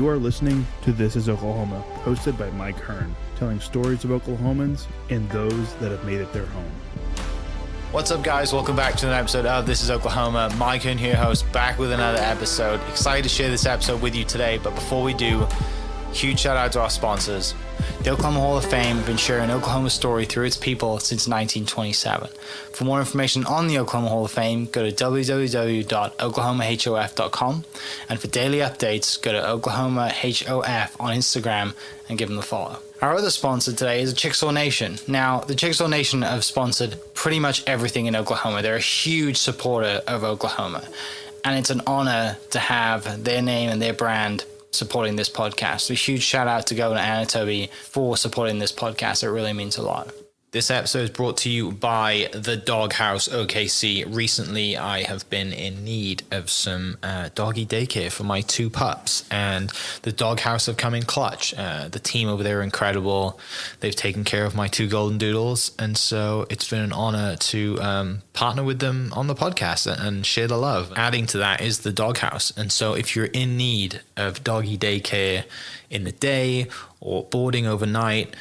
You are listening to This is Oklahoma, hosted by Mike Hearn, telling stories of Oklahomans and those that have made it their home. What's up, guys? Welcome back to another episode of This is Oklahoma. Mike Hearn here, host, back with another episode. Excited to share this episode with you today, but before we do, huge shout out to our sponsors. The Oklahoma Hall of Fame have been sharing Oklahoma's story through its people since 1927. For more information on the Oklahoma Hall of Fame, go to www.oklahomahof.com. And for daily updates, go to oklahomahof on Instagram and give them a follow. Our other sponsor today is Chickasaw Nation. Now, the Chickasaw Nation have sponsored pretty much everything in Oklahoma. They're a huge supporter of Oklahoma. And it's an honor to have their name and their brand supporting this podcast. A huge shout out to Governor Anatobi for supporting this podcast. It really means a lot. This episode is brought to you by the Doghouse OKC. Recently, I have been in need of some doggy daycare for my two pups, and the Doghouse have come in clutch. The team over there are incredible. They've taken care of my two golden doodles, and so it's been an honor to partner with them on the podcast and share the love. Adding to that is the Doghouse, and so if you're in need of doggy daycare in the day or boarding overnight,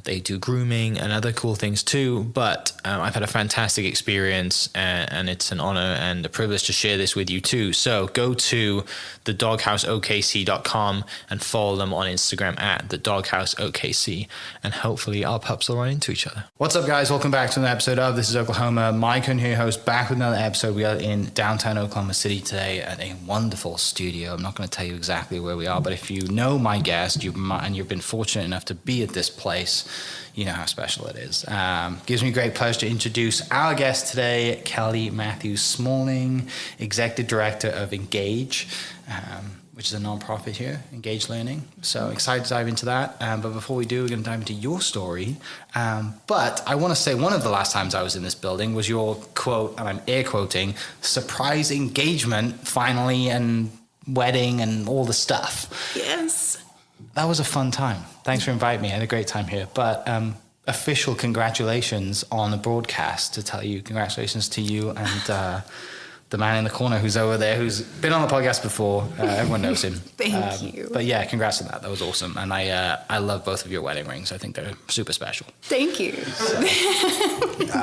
they do grooming and other cool things too, but I've had a fantastic experience, and it's an honor and a privilege to share this with you too. So go to thedogHouseOKC.com and follow them on Instagram at thedogHouseOKC, and hopefully our pups will run into each other. What's up, guys? Welcome back to another episode of This is Oklahoma. Mike Hearn here, host, back with another episode. We are in downtown Oklahoma City today at a wonderful studio. I'm not going to tell you exactly where we are, but if you know my guest and you've been fortunate enough to be at this place, you know how special it is. Gives me great pleasure to introduce our guest today, Kelli Matthews-Smalling, Executive Director of Engage, which is a nonprofit here, Engage Learning. So excited to dive into that. But before we do, we're going to dive into your story. But I want to say one of the last times I was in this building was your quote, and I'm air quoting, surprise engagement finally, and wedding and all the stuff. Yes. That was a fun time. Thanks for inviting me. I had a great time here. But official congratulations on the broadcast, to tell you congratulations to you and the man in the corner who's over there, who's been on the podcast before. Everyone knows him. Thank you. But yeah, congrats on that. That was awesome. And I love both of your wedding rings. I think they're super special. Thank you. So,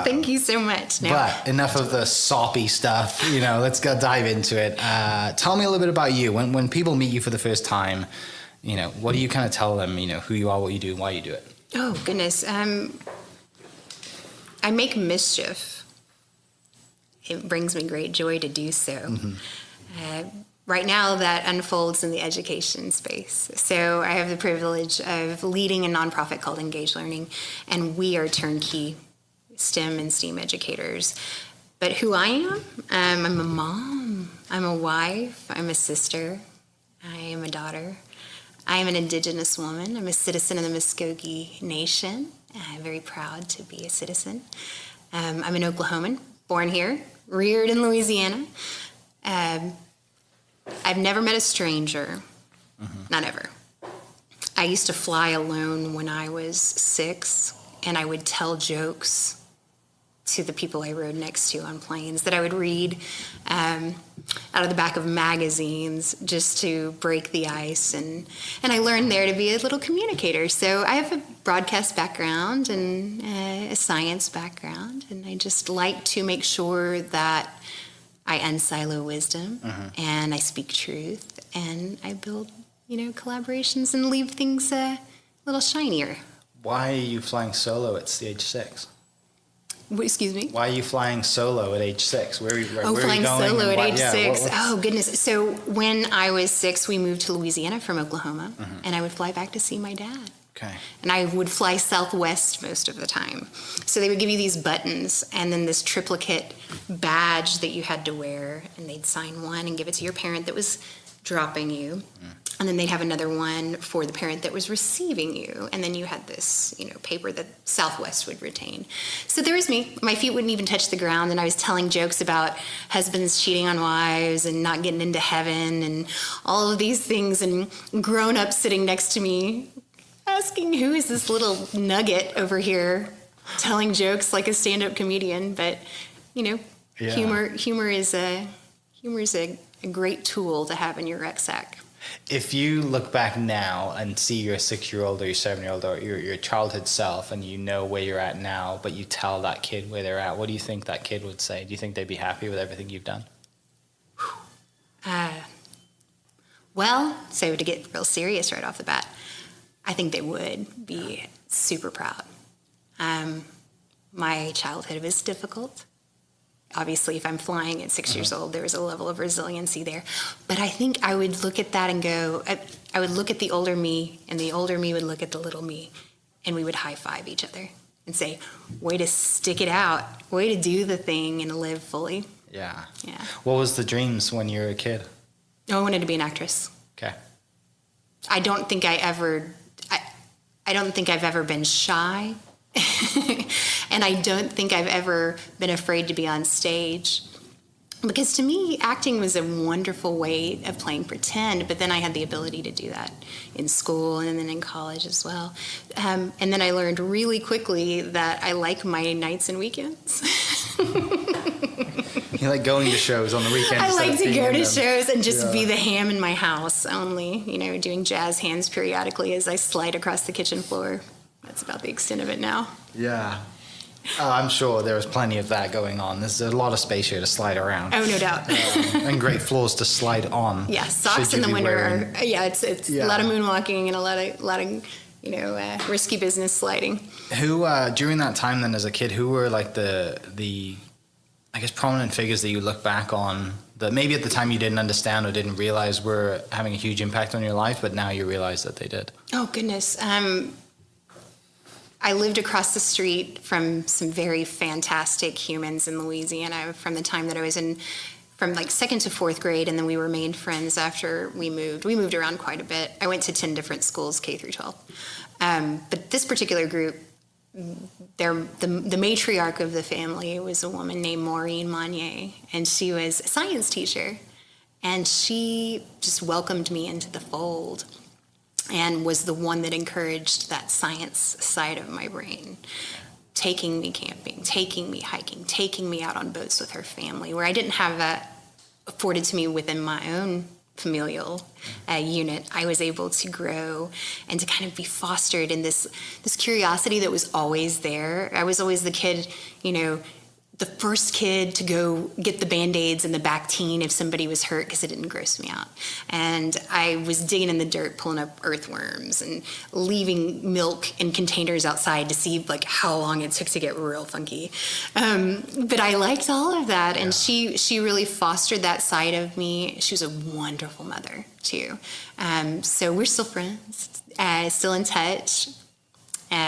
thank you so much. No. But enough of the soppy stuff. Let's go dive into it. Tell me a little bit about you. When people meet you for the first time, what do you kind of tell them, who you are, what you do, and why you do it? Oh, goodness. I make Mischief. It brings me great joy to do so. Mm-hmm. Right now, that unfolds in the education space. So I have the privilege of leading a nonprofit called Engage Learning, and we are turnkey STEM and STEAM educators. But who I am? I'm a mom. I'm a wife. I'm a sister. I am a daughter. I am an Indigenous woman. I'm a citizen of the Muskogee Nation. I'm very proud to be a citizen. I'm an Oklahoman, born here, reared in Louisiana. I've never met a stranger, not ever. I used to fly alone when I was 6, and I would tell jokes to the people I rode next to on planes that I would read out of the back of magazines just to break the ice. And I learned there to be a little communicator. So I have a broadcast background and a science background, and I just like to make sure that I unsilo wisdom and I speak truth, and I build, collaborations and leave things a little shinier. Why are you flying solo at age 6? Excuse me? Why are you flying solo at age 6? Where are you going? Flying solo at age 6. Oh, goodness. So when I was 6, we moved to Louisiana from Oklahoma, and I would fly back to see my dad. Okay. And I would fly Southwest most of the time. So they would give you these buttons and then this triplicate badge that you had to wear, and they'd sign one and give it to your parent that was dropping you. And then they'd have another one for the parent that was receiving you. And then you had this, paper that Southwest would retain. So there was me. My feet wouldn't even touch the ground. And I was telling jokes about husbands cheating on wives and not getting into heaven and all of these things. And grown-ups sitting next to me asking, who is this little nugget over here telling jokes like a stand-up comedian? But, humor is a great tool to have in your rucksack. If you look back now and see your 6-year-old or your 7-year-old or your childhood self, and you know where you're at now, but you tell that kid where they're at, what do you think that kid would say? Do you think they'd be happy with everything you've done? Well, so to get real serious right off the bat, I think they would be super proud. My childhood was difficult. Obviously, if I'm flying at 6 years old, there was a level of resiliency there. But I think I would look at that and go, I would look at the older me, and the older me would look at the little me, and we would high five each other and say, way to stick it out, way to do the thing and live fully. Yeah. Yeah. What was the dreams when you were a kid? I wanted to be an actress. Okay. I don't think I've ever been shy. And I don't think I've ever been afraid to be on stage. Because to me, acting was a wonderful way of playing pretend, but then I had the ability to do that in school and then in college as well. And then I learned really quickly that I like my nights and weekends. You like going to shows on the weekends? I like to go to shows and just be the ham in my house only, doing jazz hands periodically as I slide across the kitchen floor. That's about the extent of it now. Yeah. I'm sure there was plenty of that going on. There's a lot of space here to slide around. Oh, no doubt. And great floors to slide on. Yeah, socks in the winter are, it's a lot of moonwalking and a lot of risky business sliding. Who, during that time then as a kid, who were like the I guess, prominent figures that you look back on that maybe at the time you didn't understand or didn't realize were having a huge impact on your life, but now you realize that they did? Oh, goodness. I lived across the street from some very fantastic humans in Louisiana from the time that I was from like 2nd to 4th grade, and then we remained friends after we moved. We moved around quite a bit. I went to 10 different schools, K through 12. But this particular group, the matriarch of the family was a woman named Maureen Monnier, and she was a science teacher, and she just welcomed me into the fold and was the one that encouraged that science side of my brain, taking me camping, taking me hiking, taking me out on boats with her family, where I didn't have that afforded to me within my own familial unit. I was able to grow and to kind of be fostered in this curiosity that was always there. I was always the kid, the first kid to go get the Band-Aids and the Bactine if somebody was hurt because it didn't gross me out. And I was digging in the dirt, pulling up earthworms and leaving milk in containers outside to see like how long it took to get real funky. But I liked all of that. And she really fostered that side of me. She was a wonderful mother too. So we're still friends, still in touch.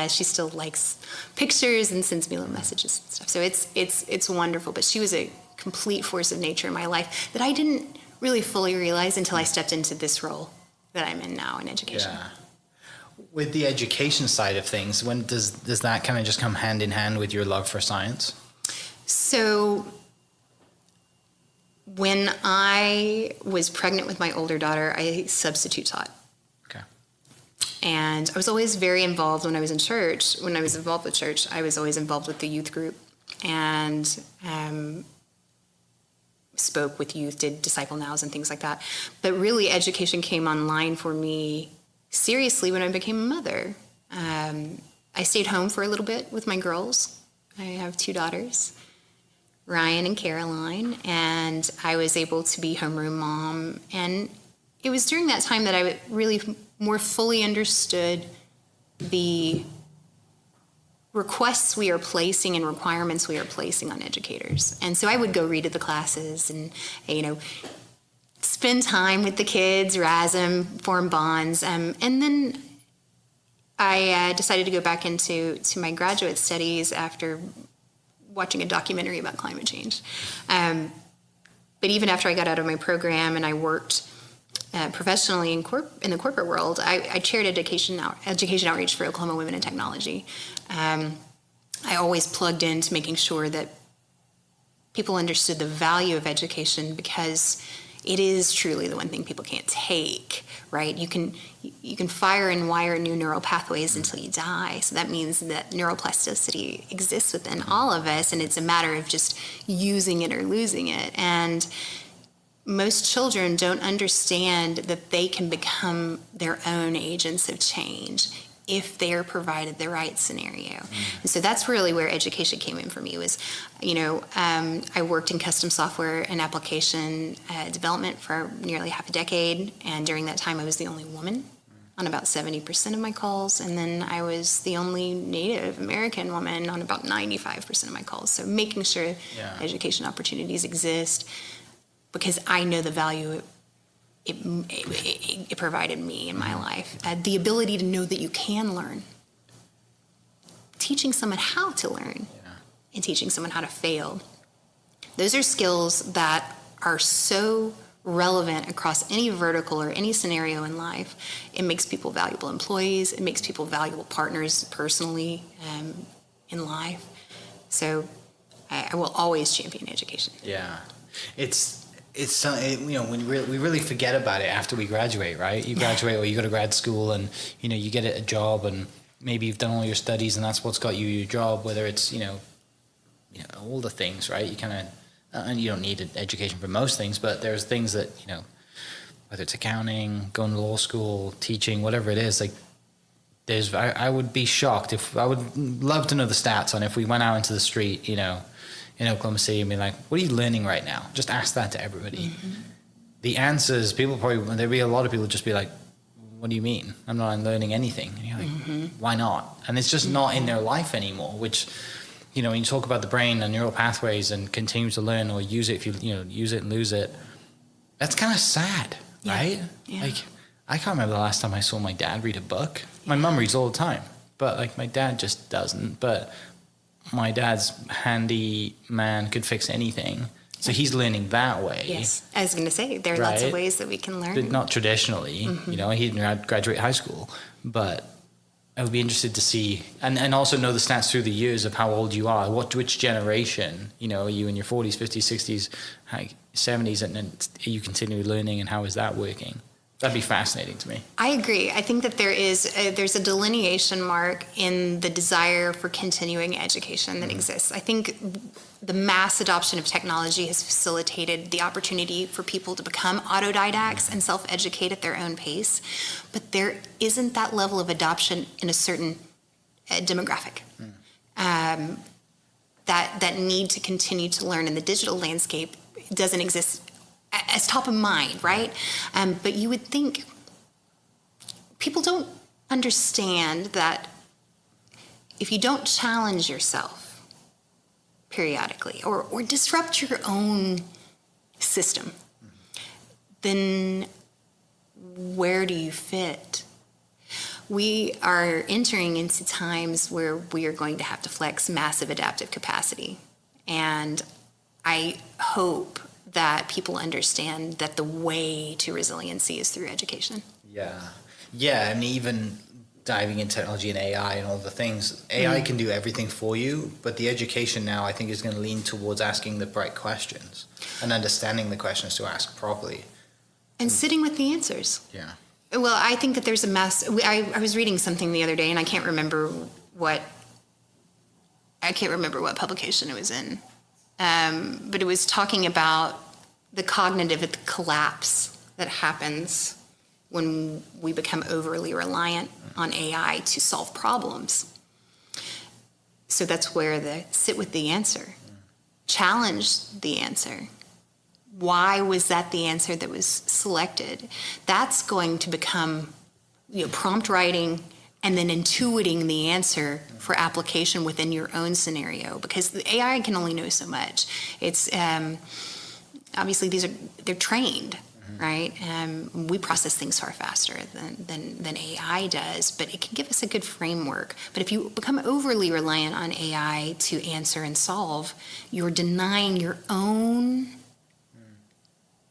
She still likes pictures and sends me little messages and stuff. So it's wonderful. But she was a complete force of nature in my life that I didn't really fully realize until I stepped into this role that I'm in now in education. Yeah. With the education side of things, when does that kind of just come hand in hand with your love for science? So when I was pregnant with my older daughter, I substitute taught. And I was always very involved when I was in church. When I was involved with church, I was always involved with the youth group and spoke with youth, did disciple nows and things like that. But really, education came online for me seriously when I became a mother. I stayed home for a little bit with my girls. I have 2 daughters, Ryan and Caroline, and I was able to be homeroom mom. And it was during that time that I really more fully understood the requests we are placing and requirements we are placing on educators. And so I would go read at the classes and, spend time with the kids, razz them, form bonds. And then I decided to go back into my graduate studies after watching a documentary about climate change. But even after I got out of my program and I worked professionally in the corporate world, I chaired education outreach for Oklahoma Women in Technology. I always plugged into making sure that people understood the value of education because it is truly the one thing people can't take, right? You can fire and wire new neural pathways until you die. So that means that neuroplasticity exists within all of us, and it's a matter of just using it or losing it. And most children don't understand that they can become their own agents of change if they are provided the right scenario. And so that's really where education came in for me was, I worked in custom software and application development for nearly half a decade. And during that time, I was the only woman on about 70% of my calls. And then I was the only Native American woman on about 95% of my calls. So making sure education opportunities exist, because I know the value it provided me in my life. The ability to know that you can learn. Teaching someone how to learn and teaching someone how to fail. Those are skills that are so relevant across any vertical or any scenario in life. It makes people valuable employees. It makes people valuable partners personally in life. So I will always champion education. Yeah. It's when we really forget about it after we graduate, right? You graduate or you go to grad school and, you get a job and maybe you've done all your studies and that's what's got you your job, whether it's, all the things, right? You kind of, and you don't need an education for most things, but there's things that, whether it's accounting, going to law school, teaching, whatever it is, like I would be shocked I would love to know the stats on if we went out into the street, in Oklahoma City and be like, what are you learning right now? Just ask that to everybody. Mm-hmm. The answers, there'd be a lot of people just be like, what do you mean? I'm not learning anything. And you're like, why not? And it's just not in their life anymore, which, when you talk about the brain and neural pathways and continue to learn or use it, if you, use it and lose it, that's kind of sad, right? Yeah. Like, I can't remember the last time I saw my dad read a book. My mom reads all the time, but like my dad just doesn't. But my dad's handy man, could fix anything. So he's learning that way. Yes. I was going to say, there are lots of ways that we can learn. But not traditionally. He didn't graduate high school. But I would be interested to see, and also know the stats through the years of how old you are, which generation, are you in your 40s, 50s, 60s, 70s, and then you continue learning, and how is that working? That'd be fascinating to me. I agree. I think that there's a delineation mark in the desire for continuing education that exists. I think the mass adoption of technology has facilitated the opportunity for people to become autodidacts and self-educate at their own pace, but there isn't that level of adoption in a certain demographic that need to continue to learn in the digital landscape. Doesn't exist as top of mind, right? But you would think people don't understand that if you don't challenge yourself periodically or disrupt your own system, then where do you fit? We are entering into times where we are going to have to flex massive adaptive capacity. And I hope that people understand that the way to resiliency is through education. Yeah, and even diving into technology and AI and all the things, AI can do everything for you, but the education now I think is going to lean towards asking the right questions and understanding the questions to ask properly. And sitting with the answers. Yeah. Well, I think that there's a mass. I was reading something the other day, and I can't remember what publication it was in. But it was talking about the cognitive collapse that happens when we become overly reliant on AI to solve problems. So that's where sit with the answer, challenge the answer. Why was that the answer that was selected? That's going to become prompt writing and then intuiting the answer for application within your own scenario, because the AI can only know so much. It's obviously they're trained, right? We process things far faster than AI does, but it can give us a good framework. But if you become overly reliant on AI to answer and solve, you're denying your own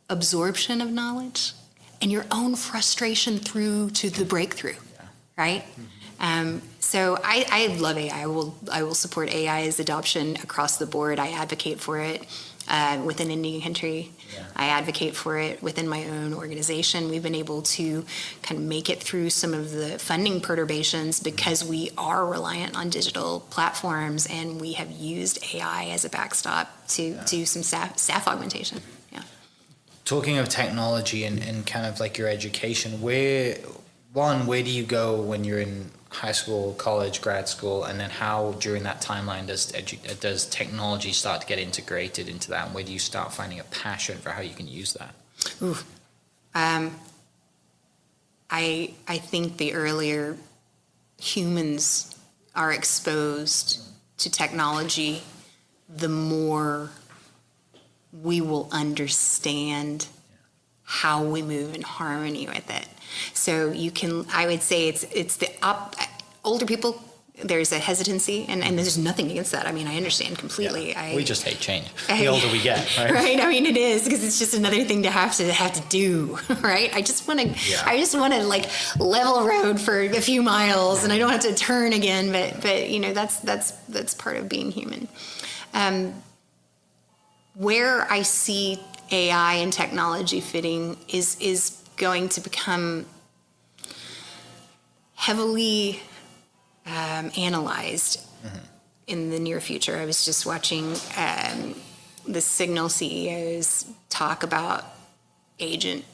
absorption of knowledge and your own frustration through to the breakthrough, right? So I love AI. I will support AI's adoption across the board. I advocate for it within Indian country. Yeah. I advocate for it within my own organization. We've been able to kind of make it through some of the funding perturbations because we are reliant on digital platforms, and we have used AI as a backstop to do some staff augmentation. Yeah. talking of technology and kind of like your education, where do you go when you're in high school, college, grad school, and then how during that timeline does technology start to get integrated into that, and where do you start finding a passion for how you can use that? Ooh. I think the earlier humans are exposed to technology, the more we will understand how we move in harmony with it. So I would say it's the older people, there's a hesitancy, and there's nothing against that. I mean, I understand completely. Yeah. We just hate change. The older we get, right? Right. I mean, it is, because it's just another thing to have to do, right? I just want to like level road for a few miles, and I don't have to turn again. But that's part of being human. Where I see AI and technology fitting is going to become heavily analyzed in the near future. I was just watching the Signal CEOs talk about agent-based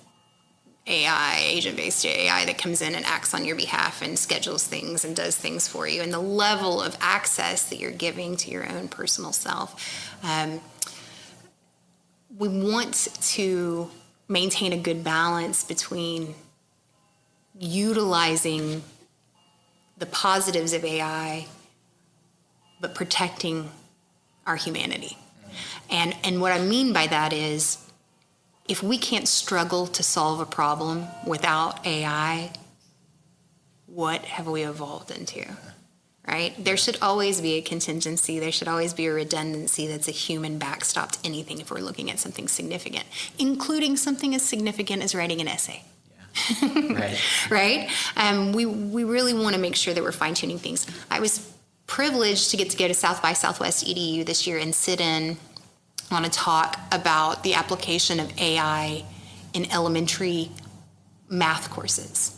AI that comes in and acts on your behalf and schedules things and does things for you, and the level of access that you're giving to your own personal self. We want to maintain a good balance between utilizing the positives of AI, but protecting our humanity. And what I mean by that is, if we can't struggle to solve a problem without AI, what have we evolved into, right? There should always be a contingency. There should always be a redundancy that's a human backstop to anything if we're looking at something significant, including something as significant as writing an essay. Yeah. Right? We really want to make sure that we're fine-tuning things. I was privileged to get to go to South by Southwest EDU this year and sit in on a talk about the application of AI in elementary math courses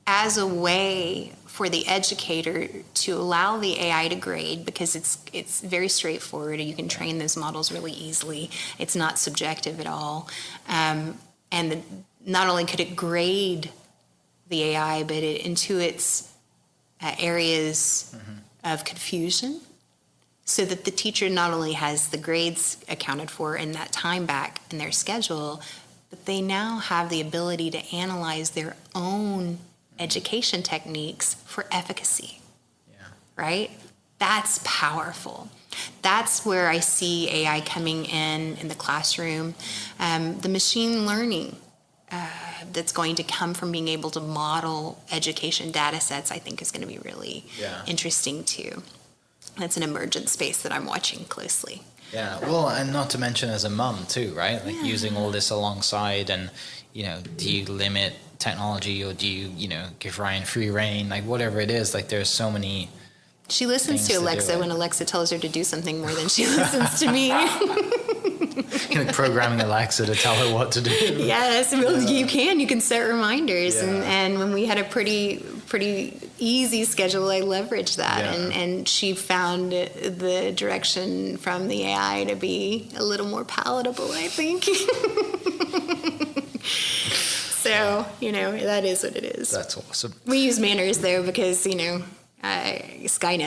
as a way for the educator to allow the AI to grade, because it's very straightforward. You can train those models really easily. It's not subjective at all. Not only could it grade the AI, but it intuits areas of confusion, so that the teacher not only has the grades accounted for and that time back in their schedule, but they now have the ability to analyze their own education techniques for efficacy. Yeah. Right? That's powerful. That's where I see AI coming in the classroom. The machine learning that's going to come from being able to model education data sets, I think, is going to be really interesting too. That's an emergent space that I'm watching closely. Yeah, well, and not to mention as a mum too, right? Like using all this alongside, and do you limit technology, or do you give Ryan free reign, like whatever it is? Like there's so many. She listens to Alexa when Alexa tells her to do something more than she listens to me. Programming Alexa to tell her what to do. Yes, well, you can set reminders, and when we had a pretty easy schedule, I leveraged that, and she found the direction from the AI to be a little more palatable, I think. So, that is what it is. That's awesome. We use manners though, because Skynet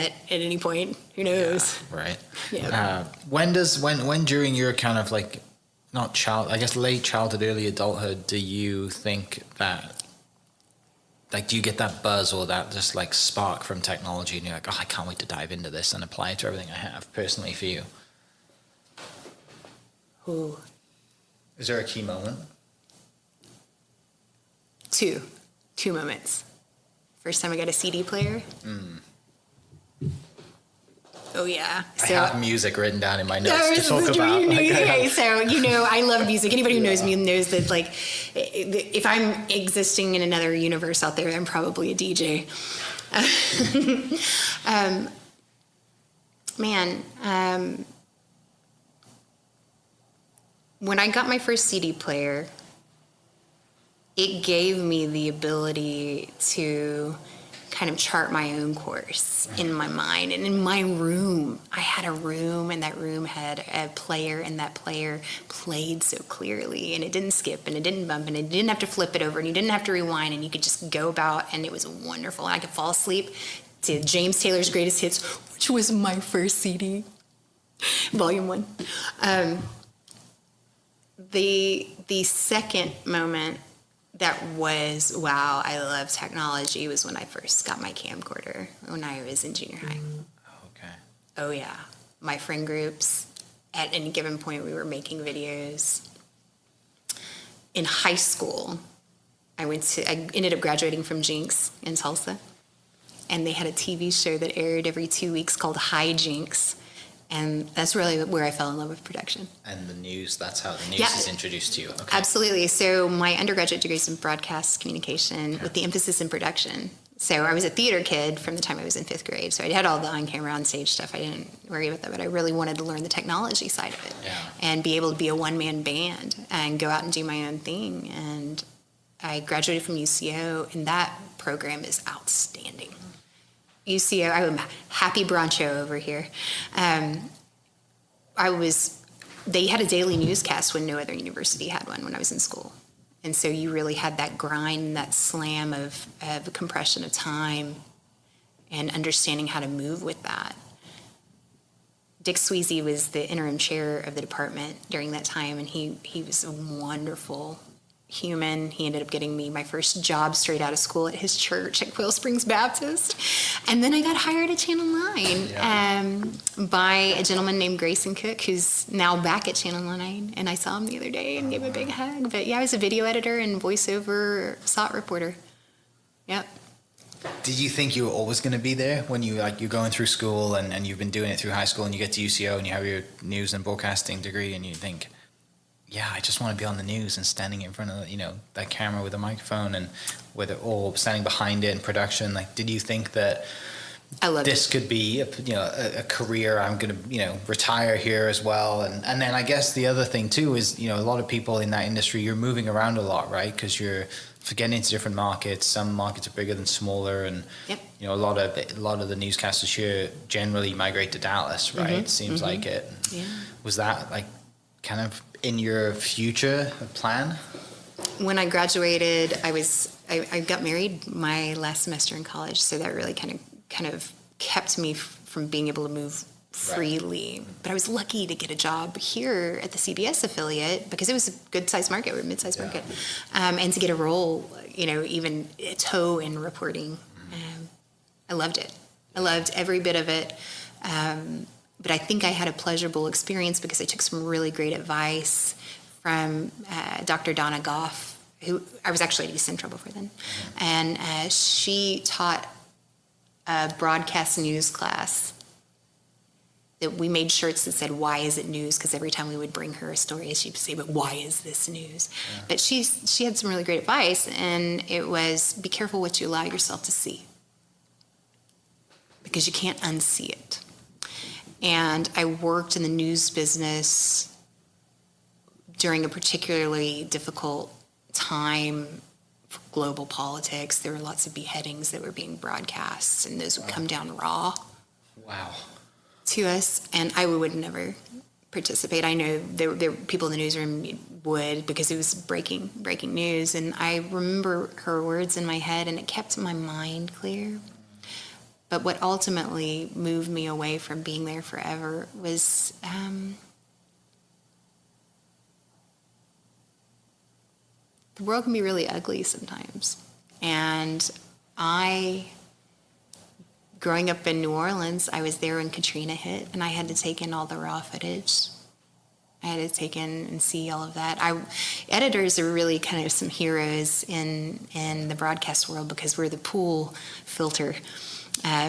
at any point, who knows? Yeah, right. Yeah. When during your kind of like, not late childhood, early adulthood, do you think that, like, do you get that buzz or that just like spark from technology, and you're like, oh, I can't wait to dive into this and apply it to everything I have personally for you? Ooh. Is there a key moment? Two moments. First time I got a CD player. Oh yeah. So, I have music written down in my notes to talk about. So I love music. Anybody who knows me knows that, like, if I'm existing in another universe out there, I'm probably a DJ. When I got my first CD player, it gave me the ability to kind of chart my own course in my mind. And in my room, I had a room, and that room had a player, and that player played so clearly, and it didn't skip, and it didn't bump, and it didn't have to flip it over, and you didn't have to rewind, and you could just go about, and it was wonderful. And I could fall asleep to James Taylor's Greatest Hits, which was my first CD, Volume 1. The second moment that was, wow, I love technology, was when I first got my camcorder when I was in junior high. Okay. Oh, yeah. My friend groups, at any given point, we were making videos. In high school, I ended up graduating from Jinx in Tulsa, and they had a TV show that aired every 2 weeks called Hi Jinx. And that's really where I fell in love with production. And the news, that's how the news is introduced to you. Okay. Absolutely. So my undergraduate degree is in broadcast communication with the emphasis in production. So I was a theater kid from the time I was in 5th grade. So I had all the on-camera, on-stage stuff. I didn't worry about that, but I really wanted to learn the technology side of it and be able to be a one-man band and go out and do my own thing. And I graduated from UCO, and that program is outstanding. UCO, I'm happy Broncho over here. They had a daily newscast when no other university had one when I was in school. And so you really had that grind, that slam of compression of time and understanding how to move with that. Dick Sweezy was the interim chair of the department during that time, and he was a wonderful human. He ended up getting me my first job straight out of school at his church at Quail Springs Baptist. And then I got hired at Channel 9 by a gentleman named Grayson Cook, who's now back at Channel 9. And I saw him the other day and gave him a big hug. But yeah, I was a video editor and voiceover SOT reporter. Yep. Did you think you were always going to be there when you're going through school and you've been doing it through high school and you get to UCO and you have your news and broadcasting degree and you think, yeah, I just want to be on the news and standing in front of, that camera with a microphone and or standing behind it in production? Like, did you think that this could be a career? I'm going to, retire here as well. And then I guess the other thing too is, a lot of people in that industry, you're moving around a lot, right? Because you're getting into different markets. Some markets are bigger than smaller. And, a lot of the newscasters here generally migrate to Dallas, right? It seems like it. Yeah. Was that like kind of in your future plan? When I graduated, I got married my last semester in college, so that really kind of kept me from being able to move freely. Right. But I was lucky to get a job here at the CBS affiliate because it was a good-sized market, or a mid-sized market, and to get a role, even a toe in reporting. I loved it. I loved every bit of it. But I think I had a pleasurable experience because I took some really great advice from Dr. Donna Goff, who I was actually at East Central before then. And she taught a broadcast news class that we made shirts that said, "Why is it news?" Because every time we would bring her a story, she'd say, "But why is this news?" Yeah. But she had some really great advice, and it was, be careful what you allow yourself to see, because you can't unsee it. And I worked in the news business during a particularly difficult time for global politics. There were lots of beheadings that were being broadcast, and those would come down raw to us. And I would never participate. I know there were people in the newsroom would, because it was breaking news. And I remember her words in my head, and it kept my mind clear. But what ultimately moved me away from being there forever was the world can be really ugly sometimes. And growing up in New Orleans, I was there when Katrina hit, and I had to take in all the raw footage. I had to take in and see all of that. Editors are really kind of some heroes in the broadcast world because we're the pool filter.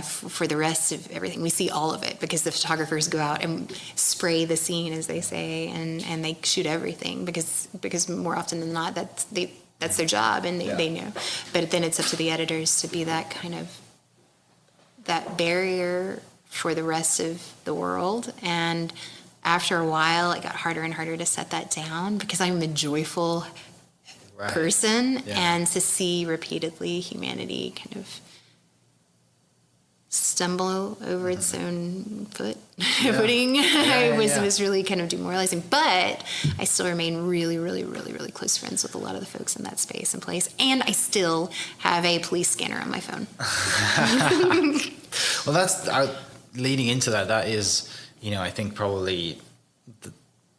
For the rest of everything. We see all of it because the photographers go out and spray the scene, as they say, and they shoot everything because more often than not, that's their job, and they know. But then it's up to the editors to be that kind of that barrier for the rest of the world. And after a while, it got harder and harder to set that down because I'm a joyful person, and to see repeatedly humanity kind of stumble over its own footing. It was really kind of demoralizing, but I still remain really, really, really, really close friends with a lot of the folks in that space and place, and I still have a police scanner on my phone. Well, that's leading into that. That is, I think probably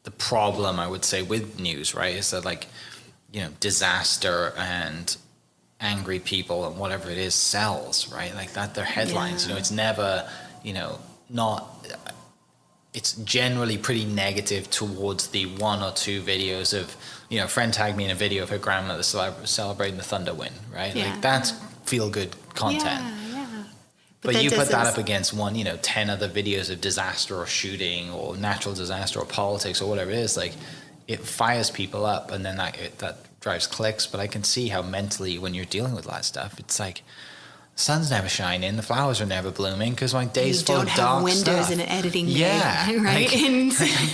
the problem, I would say, with news, right, is that, like, disaster and angry people and whatever it is sells, right? Like that, their headlines, it's never, not, it's generally pretty negative towards the one or two videos of, a friend tagged me in a video of her grandmother celebrating the thunder win, right? Like that's feel good content. But you put that up against 10 other videos of disaster or shooting or natural disaster or politics or whatever it is, like it fires people up, and then that drives clicks. But I can see how mentally, when you're dealing with that stuff, it's like the sun's never shining, the flowers are never blooming because my day's full of dark stuff. You don't have windows in an editing bay, right? Like,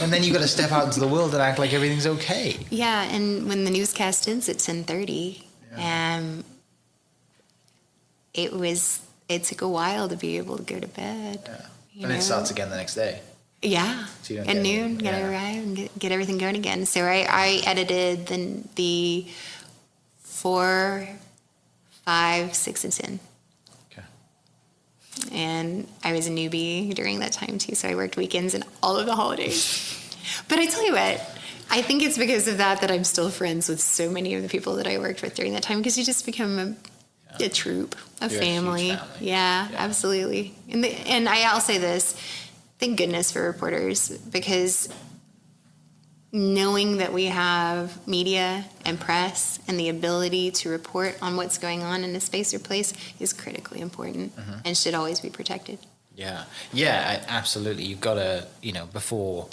and then you got to step out into the world and act like everything's okay. Yeah, and when the newscast ends at 10:30, it took a while to be and bed. And it starts again the next day. Yeah, so at noon, gotta arrive and get everything going again. So I edited the 4, 5, 6, and 10. Okay. And I was a newbie during that time too, so I worked weekends and all of the holidays. But I tell you what, I think it's because of that I'm still friends with so many of the people that I worked with during that time, because you just become a troop, a family. Yeah, absolutely. And I'll say this. Thank goodness for reporters, because knowing that we have media and press and the ability to report on what's going on in a space or place is critically important and should always be protected. Yeah, absolutely. You've got to, even before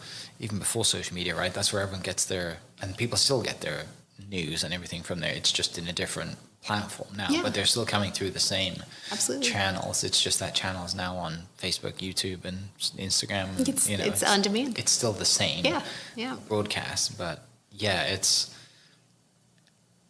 social media, right? That's where everyone gets and people still get their news and everything from there. It's just in a different platform now, but they're still coming through the same channels. It's just that channel is now on Facebook, YouTube, and Instagram. It's on demand. It's still the same broadcast, but it's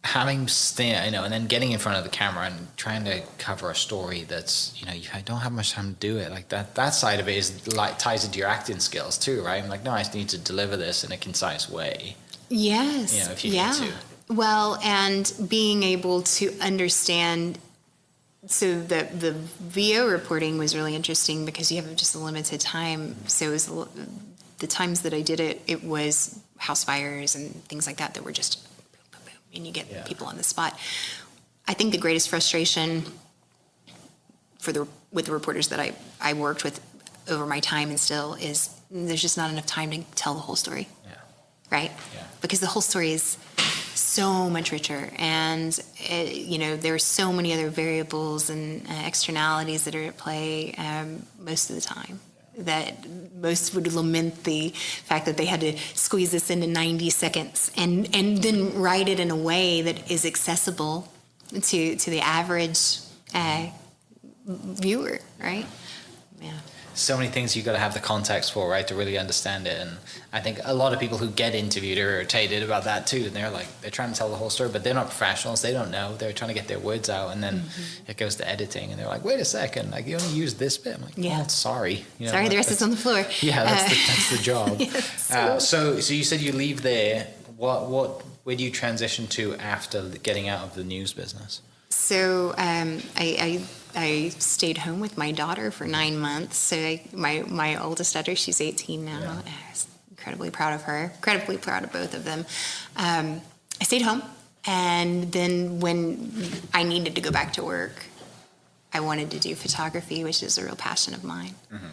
having and then getting in front of the camera and trying to cover a story that's you don't have much time to do it. Like that side of it is like ties into your acting skills too, right? I'm like, no, I need to deliver this in a concise way. Yes. If you need to. Well, and being able to understand, so the VO reporting was really interesting because you have just a limited time. So it was the times that I did it, it was house fires and things like that were just boom, boom, boom, and you get people on the spot. I think the greatest frustration with the reporters that I worked with over my time and still is there's just not enough time to tell the whole story. Right? Yeah. Because the whole story is so much richer, and there are so many other variables and externalities that are at play most of the time. That most would lament the fact that they had to squeeze this into 90 seconds and then write it in a way that is accessible to the average viewer, right? Yeah. So many things you've got to have the context for, right, to really understand it. And I think a lot of people who get interviewed are irritated about that too. And they're trying to tell the whole story, but they're not professionals. They don't know. They're trying to get their words out. And then it goes to editing and they're like, wait a second, like you only used this bit. I'm like, oh, sorry. Sorry, the rest is on the floor. Yeah, that's the job. So you said you leave there. Where do you transition to after getting out of the news business? So I stayed home with my daughter for 9 months. So my oldest daughter, she's 18 now. Yeah. I was incredibly proud of her, incredibly proud of both of them. I stayed home, and then when I needed to go back to work, I wanted to do photography, which is a real passion of mine. Mm-hmm.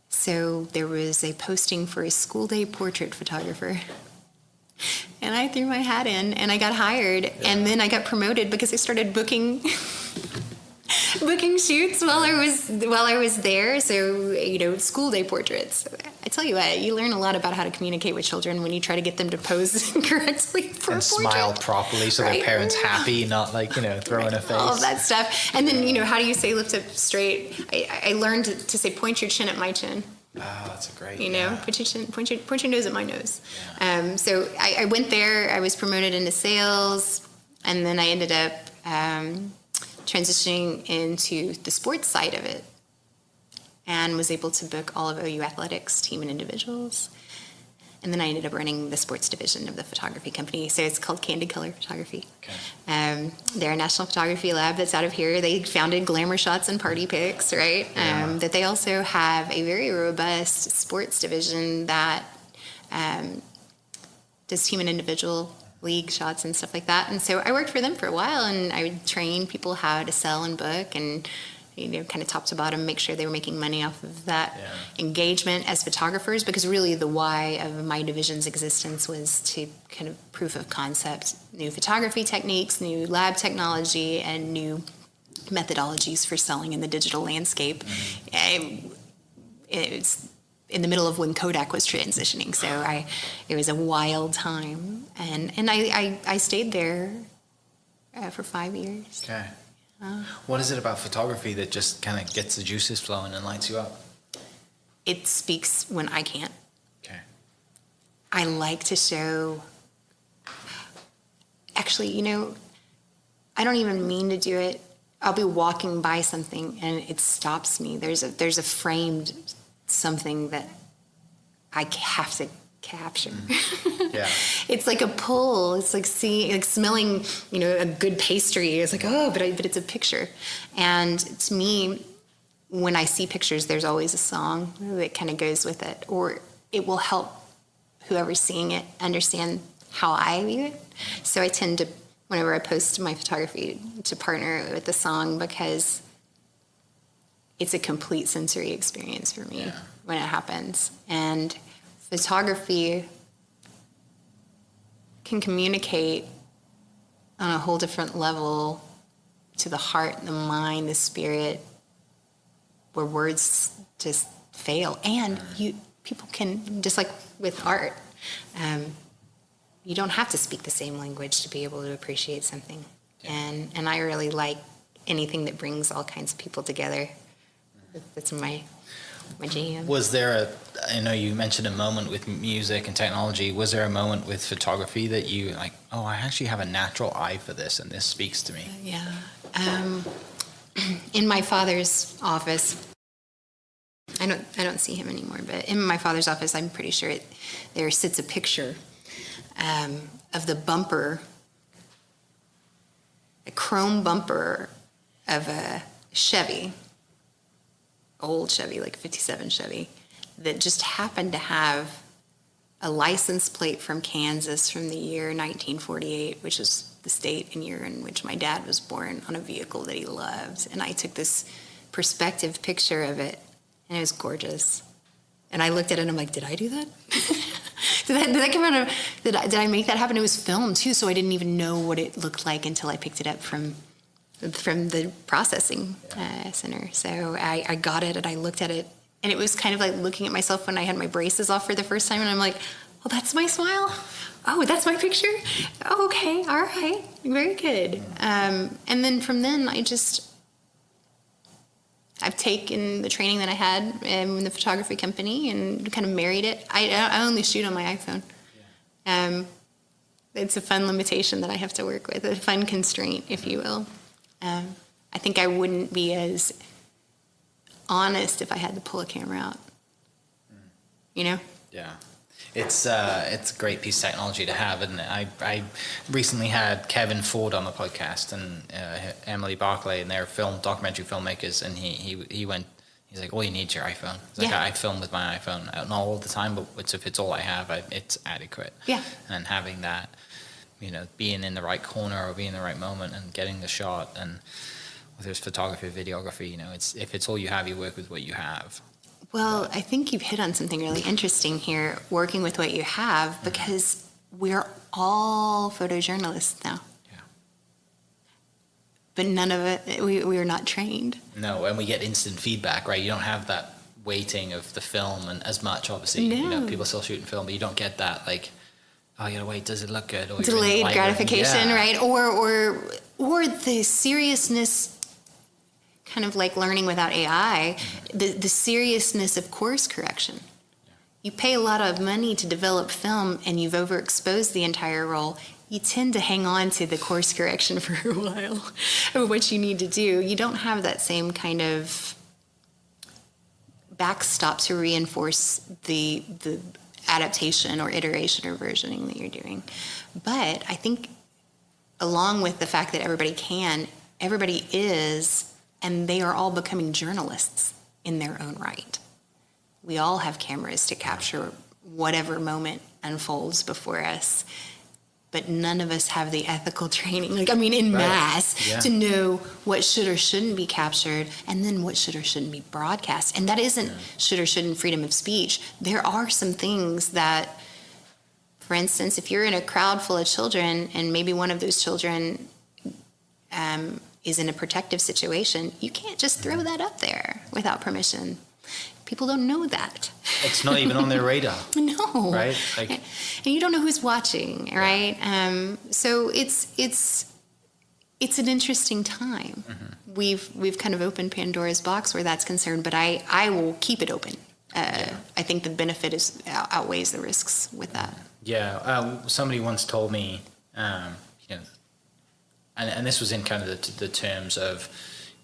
So there was a posting for a school day portrait photographer. And I threw my hat in, and I got hired, and then I got promoted because I started booking shoots while I was there. So school day portraits. I tell you what, you learn a lot about how to communicate with children when you try to get them to pose correctly for a portrait. Smile properly so their parents happy, not throwing a face. All of that stuff, and then how do you say lift up straight? I learned to say point your chin at my chin. Oh, that's a great. Point your nose at my nose. Yeah. So I went there. I was promoted into sales, and then I ended up transitioning into the sports side of it. and was able to book all of OU athletics, team and individuals. And then I ended up running the sports division of the photography company. So it's called Candid Color Photography. Okay. They're a national photography lab that's out of here. They founded Glamour Shots and Party Pics, right? Yeah. But they also have a very robust sports division that does team and individual league shots and stuff like that. And so I worked for them for a while, and I would train people how to sell and book, and kind of top to bottom, make sure they were making money off of that engagement as photographers, because really the why of my division's existence was to kind of proof of concept, new photography techniques, new lab technology, and new methodologies for selling in the digital landscape. It's in the middle of when Kodak was transitioning, so it was a wild time, and I stayed there for 5 years. Okay. What is it about photography that just kind of gets the juices flowing and lights you up? It speaks when I can't. Okay. I like to show. Actually, I don't even mean to do it. I'll be walking by something and it stops me. There's a framed something that I have to capture. Yeah. It's like a pull. It's like smelling, a good pastry. It's like, oh, but it's a picture. And to me, when I see pictures, there's always a song that kind of goes with it, or it will help whoever's seeing it understand how I view it. So I tend to, whenever I post my photography, to partner with the song, because it's a complete sensory experience for me when it happens. And photography can communicate on a whole different level to the heart, the mind, the spirit, where words just fail. And people can, just like with art, you don't have to speak the same language to be able to appreciate something. And I really like anything that brings all kinds of people together. That's my jam. Was there I know you mentioned a moment with music and technology. Was there a moment with photography that you like, oh, I actually have a natural eye for this and this speaks to me? In my father's office, I don't see him anymore, but in my father's office, I'm pretty sure there sits a picture of the bumper, a chrome bumper of a Chevy, old Chevy, like a 57 Chevy, that just happened to have a license plate from Kansas from the year 1948, which is the state and year in which my dad was born, on a vehicle that he loved. And I took this perspective picture of it, and it was gorgeous. And I looked at it and I'm like, did I do that? did that come out of, did I make that happen? It was filmed too, so I didn't even know what it looked like until I picked it up from the processing center. So I got it and I looked at it, and it was kind of like looking at myself when I had my braces off for the first time, and I'm like, oh, that's my smile? Oh, that's my picture? Oh, okay, all right, very good. And then from then, I've taken the training that I had in the photography company and kind of married it. I only shoot on my iPhone. It's a fun limitation that I have to work with, a fun constraint, if you will. I think I wouldn't be as honest if I had to pull a camera out. Yeah. It's a great piece of technology to have, and I recently had Kevin Ford on the podcast and Emily Barclay, and they're documentary filmmakers, and he's like, all you need is your iPhone. It's like, I film with my iPhone, not all the time, but if it's all I have, it's adequate. Yeah. And having that, being in the right corner or being in the right moment and getting the shot, and whether it's photography or videography, if it's all you have, you work with what you have. Well, I think you've hit on something really interesting here, working with what you have, because we're all photojournalists now. Yeah. But none of it, we are not trained. No, and we get instant feedback, right? You don't have that waiting of the film and as much, obviously. No. People still shoot in film, but you don't get that, like, oh, you gotta wait, does it look good? Or delayed gratification, right? Or the seriousness, kind of like learning without AI, the seriousness of course correction. You pay a lot of money to develop film and you've overexposed the entire roll, you tend to hang on to the course correction for a while of what you need to do. You don't have that same kind of backstop to reinforce the adaptation or iteration or versioning that you're doing. But I think along with the fact that everybody is, and they are all becoming journalists in their own right. We all have cameras to capture whatever moment unfolds before us, but none of us have the ethical training, in mass, to know what should or shouldn't be captured, and then what should or shouldn't be broadcast. And that isn't should or shouldn't freedom of speech. There are some things that, for instance, if you're in a crowd full of children and maybe one of those children is in a protective situation, you can't just throw that up there without permission. People don't know that. It's not even on their radar. No. Right? And you don't know who's watching, right? So it's an interesting time. We've kind of opened Pandora's box where that's concerned, but I will keep it open. I think the benefit outweighs the risks with that. Yeah. Somebody once told me, and this was in kind of the terms of,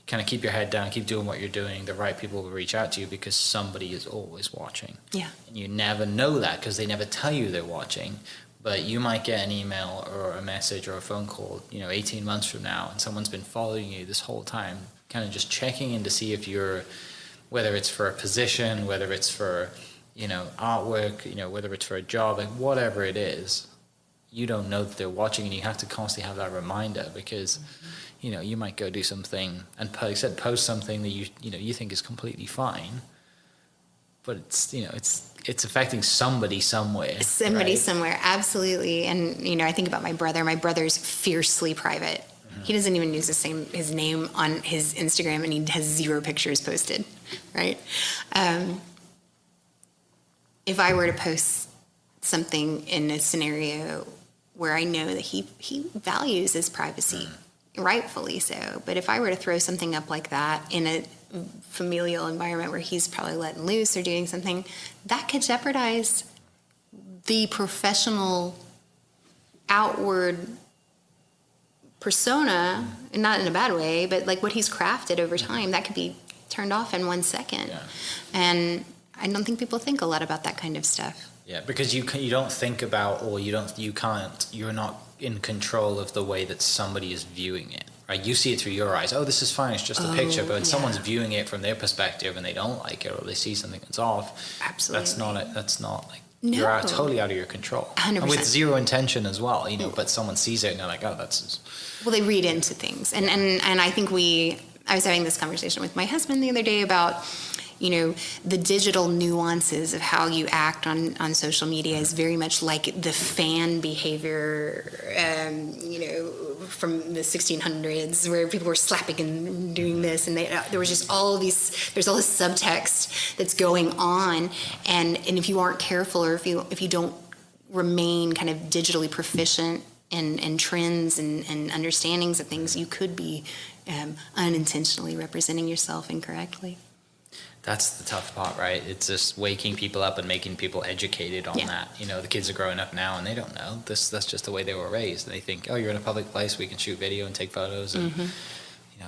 kind of keep your head down, keep doing what you're doing. The right people will reach out to you because somebody is always watching. Yeah. And you never know that because they never tell you they're watching. But you might get an email or a message or a phone call, 18 months from now, and someone's been following you this whole time, kind of just checking in to see if you're, whether it's for a position, whether it's for, artwork, whether it's for a job, like whatever it is, you don't know that they're watching, and you have to constantly have that reminder because, you might go do something and post something that you think is completely fine, but it's affecting somebody somewhere. Somebody right? somewhere, absolutely. And I think about my brother. My brother's fiercely private. He doesn't even use his name on his Instagram, and he has 0 pictures posted, right? If I were to post something in a scenario where I know that he values his privacy, rightfully so, but if I were to throw something up like that in a familial environment where he's probably letting loose or doing something, that could jeopardize the professional outward persona, and not in a bad way, but like what he's crafted over time, that could be turned off in 1 second. Yeah. And I don't think people think a lot about that kind of stuff. Yeah, because you don't think about, or you're not in control of the way that somebody is viewing it, right? You see it through your eyes. Oh, this is fine, it's just a picture. But when someone's viewing it from their perspective and they don't like it, or they see something that's off, Absolutely. that's not like, No. you're totally out of your control. 100%. And with 0 intention as well, but someone sees it and they're like, oh, that's... Well, they read into things. And I think I was having this conversation with my husband the other day about, the digital nuances of how you act on social media is very much like the fan behavior, from the 1600s, where people were slapping and doing this, and there was just there's all this subtext that's going on, and if you aren't careful, or if you don't remain kind of digitally proficient in trends and understandings of things, you could be unintentionally representing yourself incorrectly. That's the tough part, right? It's just waking people up and making people educated on that. The kids are growing up now and they don't know. That's just the way they were raised. They think, oh, you're in a public place, we can shoot video and take photos. And,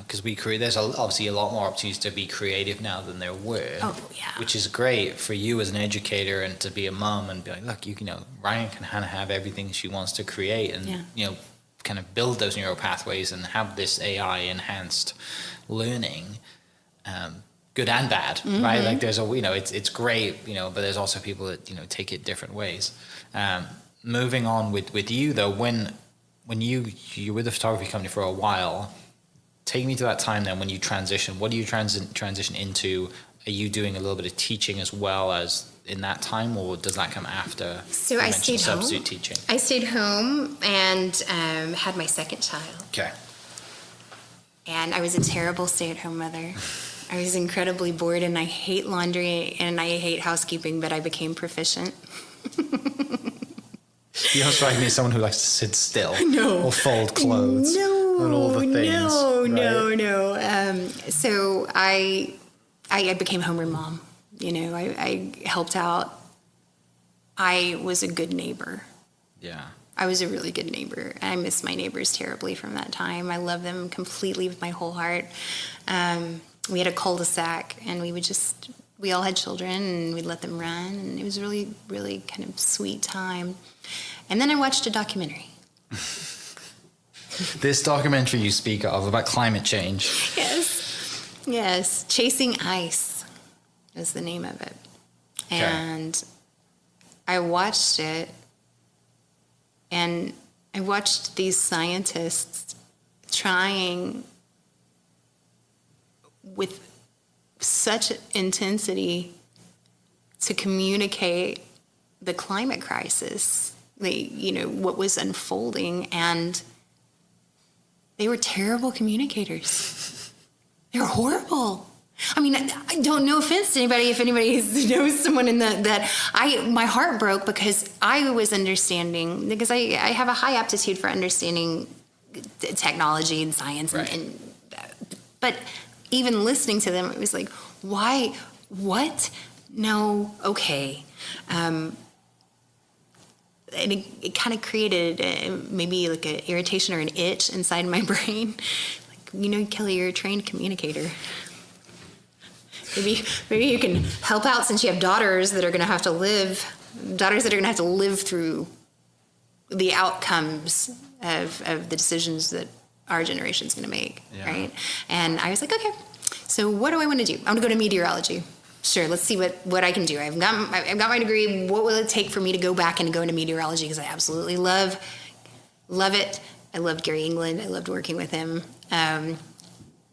because there's obviously a lot more opportunities to be creative now than there were. Oh, yeah. Which is great for you as an educator and to be a mom and be like, look, Ryan can kind of have everything she wants to create and, kind of build those neural pathways and have this AI enhanced learning. Good and bad, right? Like there's it's great, but there's also people that, take it different ways. Moving on with you though, when you were with the photography company for a while, take me to that time then when you transition. What do you transition into? Are you doing a little bit of teaching as well as in that time, or does that come after? So I stayed home. Substitute teaching. I stayed home and had my second child. Okay. And I was a terrible stay-at-home mother. I was incredibly bored, and I hate laundry and I hate housekeeping, but I became proficient. You don't strike me as someone who likes to sit still or fold clothes and all the things. No. So I became homeroom mom. I helped out. I was a good neighbor. Yeah. I was a really good neighbor. I miss my neighbors terribly from that time. I love them completely with my whole heart. We had a cul-de-sac, and we would we all had children, and we'd let them run, and it was really, really kind of sweet time. And then I watched a documentary. This documentary you speak of about climate change. Yes. Chasing Ice is the name of it. Okay. And I watched it, and I watched these scientists trying with such intensity to communicate the climate crisis, what was unfolding, and they were terrible communicators. They were horrible. I mean, I don't, no offense to anybody, if anybody knows someone in my heart broke because I was understanding, because I have a high aptitude for understanding technology and science, right. But even listening to them, it was like, why, what? No, okay. And it kind of created maybe like an irritation or an itch inside my brain. Like, Kelly, you're a trained communicator. Maybe you can help out, since you have daughters that are going to have to live through the outcomes of the decisions that our generation's going to make, right? And I was like, okay, so what do I want to do? I want to go to meteorology. Sure, let's see what I can do. I've got my degree. What will it take for me to go back and go into meteorology? Because I absolutely love it. I loved Gary England. I loved working with him.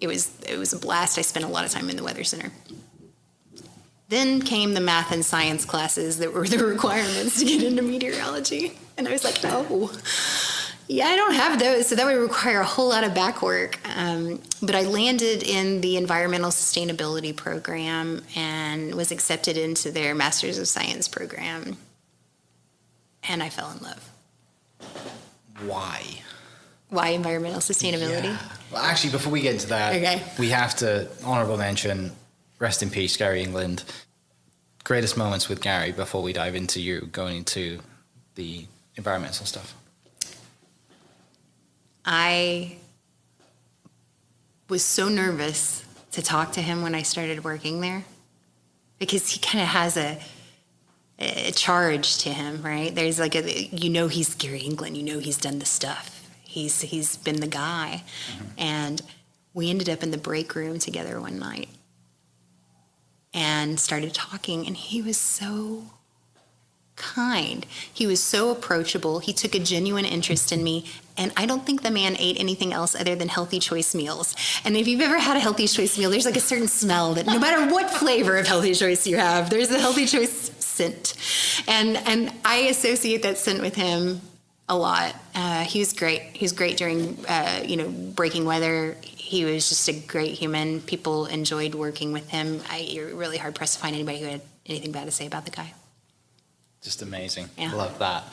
It was a blast. I spent a lot of time in the Weather Center. Then came the math and science classes that were the requirements to get into meteorology. And I was like, oh, yeah, I don't have those. So that would require a whole lot of back work. But I landed in the environmental sustainability program and was accepted into their Masters of Science program. And I fell in love. Why? Why environmental sustainability? Yeah. Well, actually, before we get into that, okay, we have to honorable mention, rest in peace, Gary England. Greatest moments with Gary before we dive into you going into the environmental stuff. I was so nervous to talk to him when I started working there, because he kind of has a charge to him, right? There's like he's Gary England, he's done the stuff. He's been the guy. Mm-hmm. And we ended up in the break room together one night and started talking, and he was so kind. He was so approachable. He took a genuine interest in me, and I don't think the man ate anything else other than Healthy Choice meals. And if you've ever had a Healthy Choice meal, there's like a certain smell that no matter what flavor of Healthy Choice you have, there's a Healthy Choice scent. And I associate that scent with him a lot. He was great. He was great during, breaking weather. He was just a great human. People enjoyed working with him. You're really hard pressed to find anybody who had anything bad to say about the guy. Just amazing. Yeah. Love that.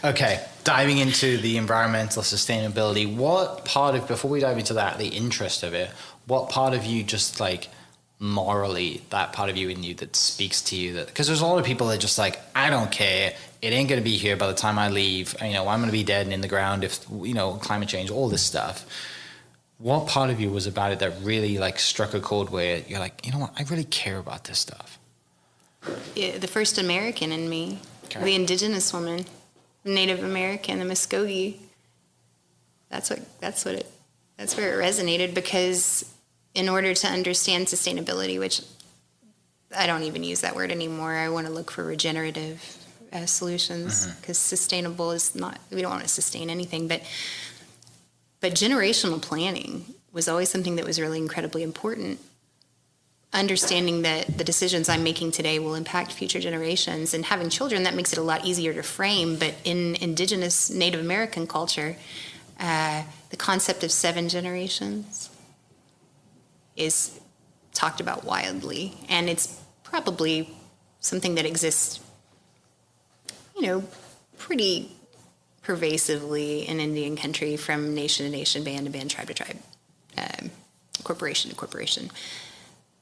Okay, diving into the environmental sustainability, what part of, before we dive into that, the interest of it, what part of you just like morally, that part of you in you that speaks to you, that, because there's a lot of people that just like, I don't care, it ain't going to be here by the time I leave, I'm going to be dead and in the ground if, climate change, all this stuff. What part of you was about it that really like struck a chord where you're like, you know what, I really care about this stuff? Yeah, the first American in me, okay. The indigenous woman, Native American, the Muskogee. That's where it resonated, because in order to understand sustainability, which I don't even use that word anymore, I want to look for regenerative solutions, because sustainable is not, we don't want to sustain anything, but generational planning was always something that was really incredibly important. Understanding that the decisions I'm making today will impact future generations, and having children, that makes it a lot easier to frame. But in indigenous Native American culture, the concept of 7 generations is talked about wildly, and it's probably something that exists, pretty pervasively in Indian country, from nation to nation, band to band, tribe to tribe, corporation to corporation.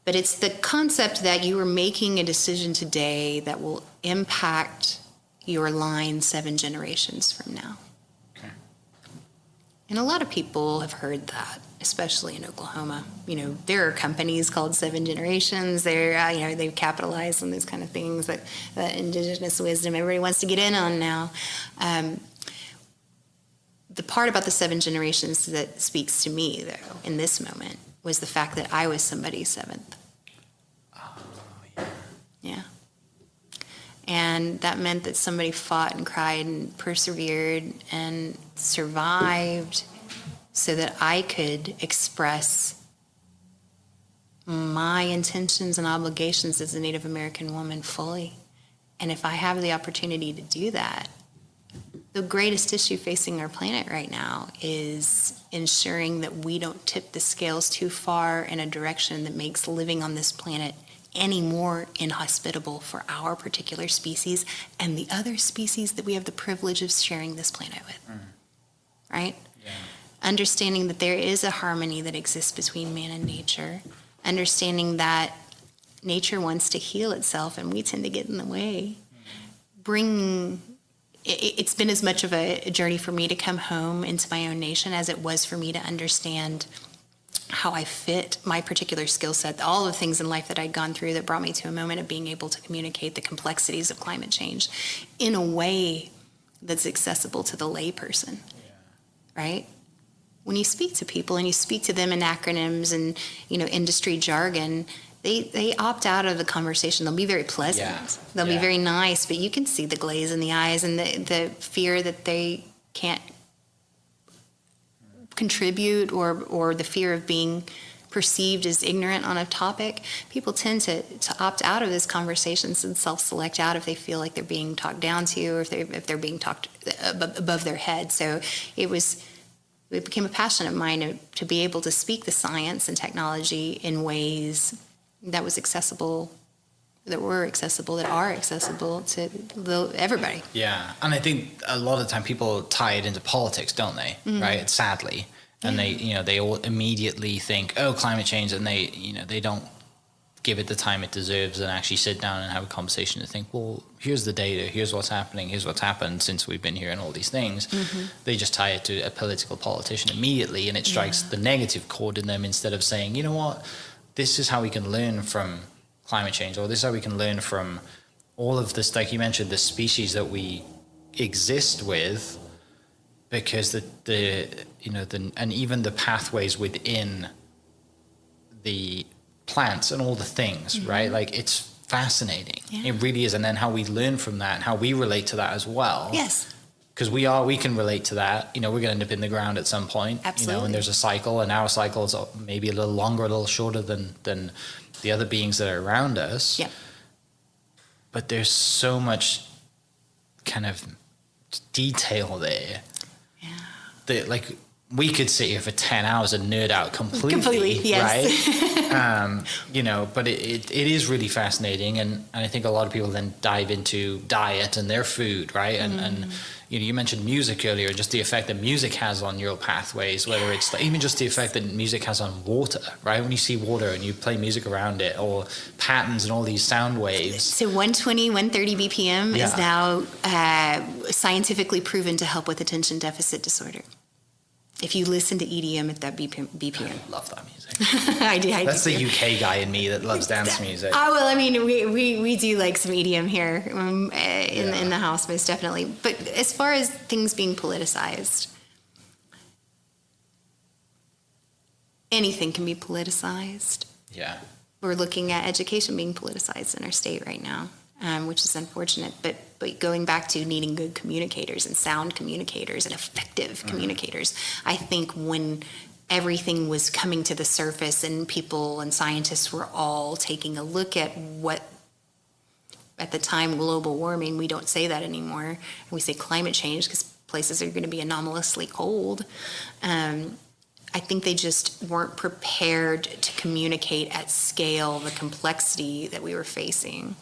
But it's the concept that you are making a decision today that will impact your line 7 generations from now. Okay. And a lot of people have heard that. especially in Oklahoma. There are companies called Seven Generations. They've capitalized on those kind of things that indigenous wisdom everybody wants to get in on now. The part about the Seven Generations that speaks to me, though, in this moment, was the fact that I was somebody's seventh. Oh, yeah. Yeah. And that meant that somebody fought and cried and persevered and survived so that I could express my intentions and obligations as a Native American woman fully. And if I have the opportunity to do that, the greatest issue facing our planet right now is ensuring that we don't tip the scales too far in a direction that makes living on this planet any more inhospitable for our particular species and the other species that we have the privilege of sharing this planet with. Right? Yeah. Understanding that there is a harmony that exists between man and nature. Understanding that nature wants to heal itself and we tend to get in the way. It's been as much of a journey for me to come home into my own nation as it was for me to understand how I fit my particular skill set, all the things in life that I'd gone through that brought me to a moment of being able to communicate the complexities of climate change in a way that's accessible to the layperson, right? When you speak to people and you speak to them in acronyms and, industry jargon, they opt out of the conversation. They'll be very pleasant. Yeah. They'll be very nice, but you can see the glaze in the eyes and the fear that they can't contribute or the fear of being perceived as ignorant on a topic. People tend to opt out of those conversations and self-select out if they feel like they're being talked down to or if they're being talked above their head. So it became a passion of mine to be able to speak the science and technology in ways that are accessible to everybody. Yeah, and I think a lot of the time people tie it into politics, don't they? Mm-hmm. Right? Sadly, and they all immediately think, oh, climate change, and they don't give it the time it deserves and actually sit down and have a conversation and think, well, here's the data, here's what's happening, here's what's happened since we've been here and all these things. Mm-hmm. They just tie it to a politician immediately, and it strikes the negative chord in them instead of saying, you know what, this is how we can learn from climate change, or this is how we can learn from all of this, like you mentioned, the species that we exist with, because and even the pathways within the plants and all the things, mm-hmm. right? Like, it's fascinating. Yeah. It really is. And then how we learn from that and how we relate to that as well. Yes. Because we can relate to that. We're going to end up in the ground at some point. Absolutely. And there's a cycle, and our cycle is maybe a little longer, a little shorter than the other beings that are around us. Yeah. But there's so much kind of detail there. Yeah. That, like, we could sit here for 10 hours and nerd out completely, yes. Right? But it is really fascinating. And I think a lot of people then dive into diet and their food, right? And you mentioned music earlier, just the effect that music has on neural pathways, whether it's even just the effect that music has on water, right? When you see water and you play music around it, or patterns and all these sound waves. So 120, 130 BPM is now scientifically proven to help with attention deficit disorder. If you listen to EDM at that BPM. I love that music. I do. That's the UK guy in me that loves dance music. Well, I mean, we do like some EDM here in the house, most definitely. But as far as things being politicized, anything can be politicized. Yeah. We're looking at education being politicized in our state right now, which is unfortunate. But going back to needing good communicators and sound communicators and effective communicators, I think when everything was coming to the surface and people and scientists were all taking a look at what, at the time, global warming, we don't say that anymore. We say climate change because places are going to be anomalously cold. I think they just weren't prepared to communicate at scale the complexity that we were facing.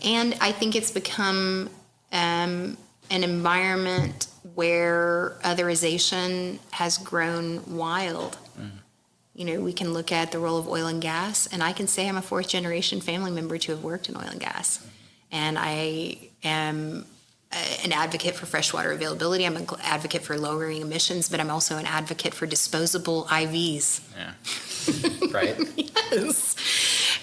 And I think it's become an environment where otherization has grown wild. We can look at the role of oil and gas, and I can say I'm a fourth generation family member to have worked in oil and gas. And I am an advocate for freshwater availability. I'm an advocate for lowering emissions, but I'm also an advocate for disposable IVs. Yeah. Right. Yes.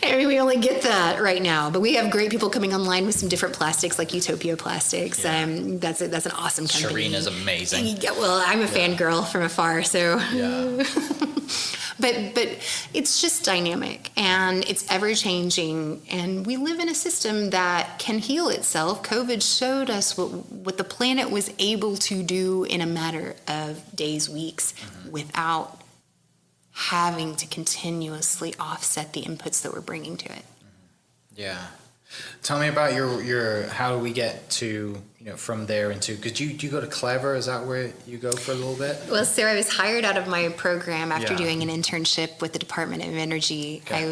I mean, we only get that right now, but we have great people coming online with some different plastics, like Utopia Plastics. Yeah. That's an awesome company. Sharina's amazing. Yeah, well, I'm a fangirl from afar, so. Yeah. But it's just dynamic and it's ever changing, and we live in a system that can heal itself. COVID showed us what the planet was able to do in a matter of days, weeks, without having to continuously offset the inputs that we're bringing to it. Yeah. Tell me about your how do we get to, from there into, because you go to Clever, is that where you go for a little bit? Well, so I was hired out of my program after Yeah. doing an internship with the Department of Energy. Okay.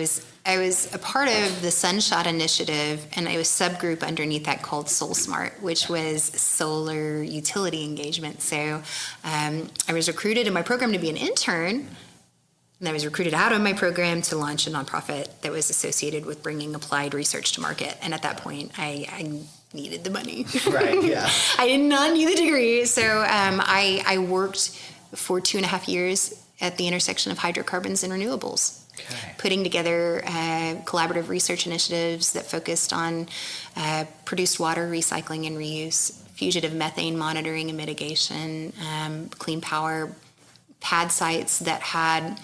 I was a part of the Sunshot Initiative, and I was subgroup underneath that called Soul Smart, which was solar utility engagement. So I was recruited in my program to be an intern. And I was recruited out of my program to launch a nonprofit that was associated with bringing applied research to market. And at that point, I needed the money. Right, yeah. I did not need the degree. So I worked for 2.5 years at the intersection of hydrocarbons and renewables, putting together collaborative research initiatives that focused on produced water recycling and reuse, fugitive methane monitoring and mitigation, clean power, pad sites that had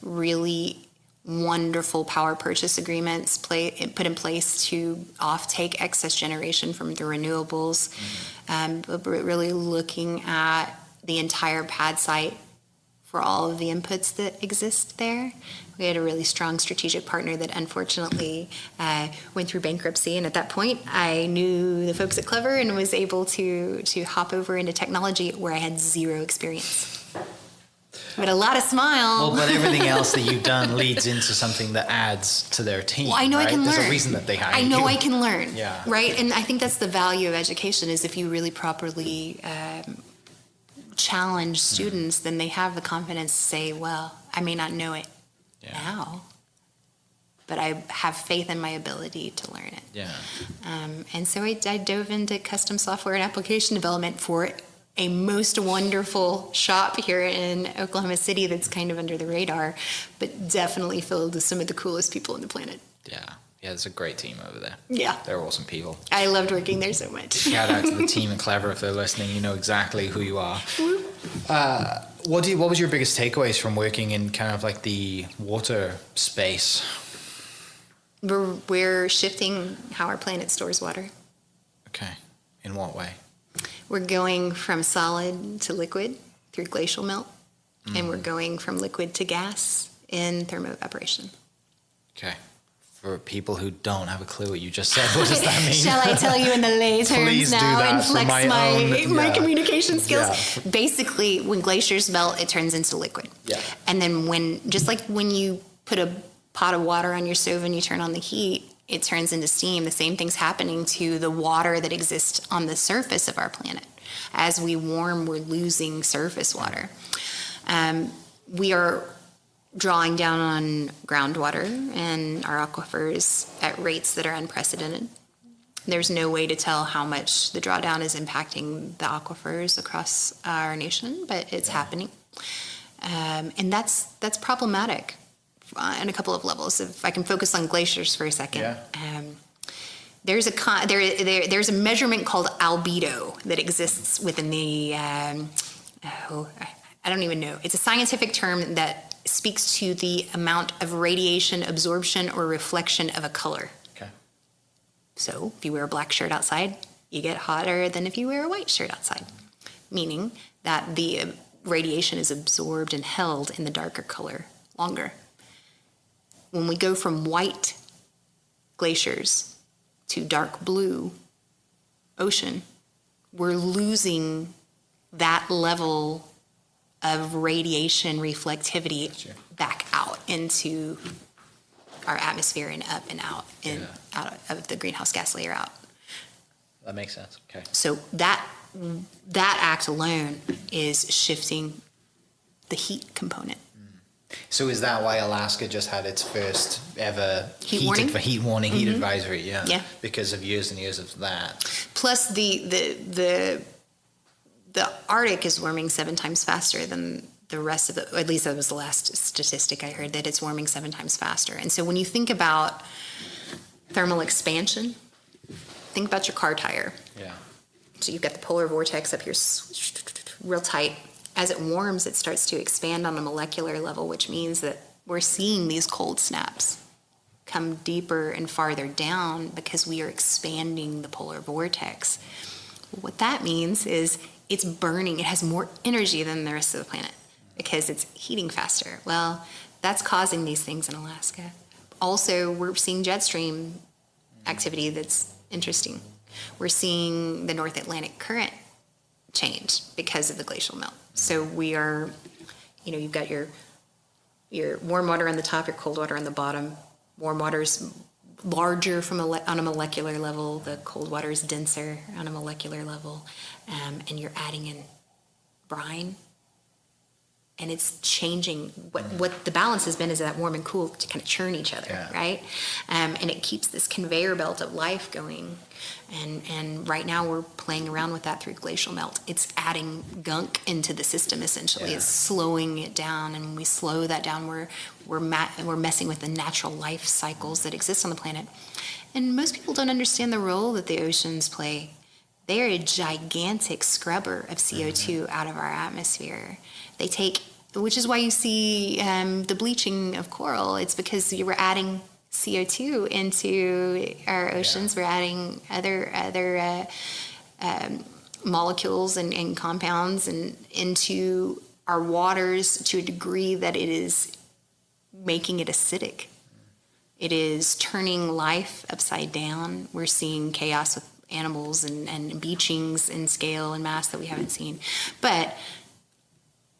really wonderful power purchase agreements put in place to off-take excess generation from the renewables, but really looking at the entire pad site for all of the inputs that exist there. We had a really strong strategic partner that unfortunately went through bankruptcy, and at that point I knew the folks at Clever and was able to hop over into technology where I had zero experience. But a lot of smile. Well, but everything else that you've done leads into something that adds to their team. Well, I know, right? I can There's learn. a reason that they hire you. I know I can learn. Yeah. Right? And I think that's the value of education, is if you really properly challenge students, then they have the confidence to say, well, I may not know it now, but I have faith in my ability to learn it. Yeah. And so I dove into custom software and application development for a most wonderful shop here in Oklahoma City that's kind of under the radar, but definitely filled with some of the coolest people on the planet. Yeah. Yeah, it's a great team over there. Yeah. They're awesome people. I loved working there so much. Shout out to the team at Clever if they're listening. You know exactly who you are. What was your biggest takeaways from working in kind of like the water space? We're shifting how our planet stores water. Okay. In what way? We're going from solid to liquid through glacial melt, and we're going from liquid to gas in thermoevaporation. Okay. For people who don't have a clue what you just said, what does that mean? Shall I tell you in the lay terms Please do now that and for flex my own, communication skills? Yeah. Basically, when glaciers melt, it turns into liquid. Yeah. And then just like when you put a pot of water on your stove and you turn on the heat, it turns into steam. The same thing's happening to the water that exists on the surface of our planet. As we warm, we're losing surface water. We are drawing down on groundwater and our aquifers at rates that are unprecedented. There's no way to tell how much the drawdown is impacting the aquifers across our nation, but it's happening. And that's problematic on a couple of levels. If I can focus on glaciers for a second. There's a measurement called albedo that exists within the, I don't even know. It's a scientific term that speaks to the amount of radiation absorption or reflection of a color. Okay. So if you wear a black shirt outside, you get hotter than if you wear a white shirt outside, meaning that the radiation is absorbed and held in the darker color longer. When we go from white glaciers to dark blue ocean, we're losing that level of radiation reflectivity back out into our atmosphere and up and out and out of the greenhouse gas layer out. That makes sense. Okay. So that act alone is shifting the heat component. So is that why Alaska just had its first ever Heat warning? heat warning, heat advisory? Yeah. Yeah. Because of years and years of that. Plus, the Arctic is warming 7 times faster than the rest of at least that was the last statistic I heard, that it's warming 7 times faster. And so when you think about thermal expansion, think about your car tire. Yeah. So you've got the polar vortex up here real tight. As it warms, it starts to expand on a molecular level, which means that we're seeing these cold snaps come deeper and farther down because we are expanding the polar vortex. What that means is it's burning, it has more energy than the rest of the planet because it's heating faster. Well, that's causing these things in Alaska. Also, we're seeing jet stream activity that's interesting. We're seeing the North Atlantic current change because of the glacial melt. So we are, you've got your warm water on the top, your cold water on the bottom. Warm water's larger on a molecular level. The cold water is denser on a molecular level. And you're adding in brine. And it's changing. What the balance has been is that warm and cool to kind of churn each other, right? And it keeps this conveyor belt of life going. And right now we're playing around with that through glacial melt. It's adding gunk into the system essentially. It's slowing it down, and when we slow that down, we're messing with the natural life cycles that exist on the planet. And most people don't understand the role that the oceans play. They are a gigantic scrubber of CO2 out of our atmosphere. They take, which is why you see the bleaching of coral. It's because you were adding CO2 into our oceans. We're adding other molecules and compounds and into our waters to a degree that it is making it acidic. It is turning life upside down. We're seeing chaos with animals and beachings in scale and mass that we haven't seen. But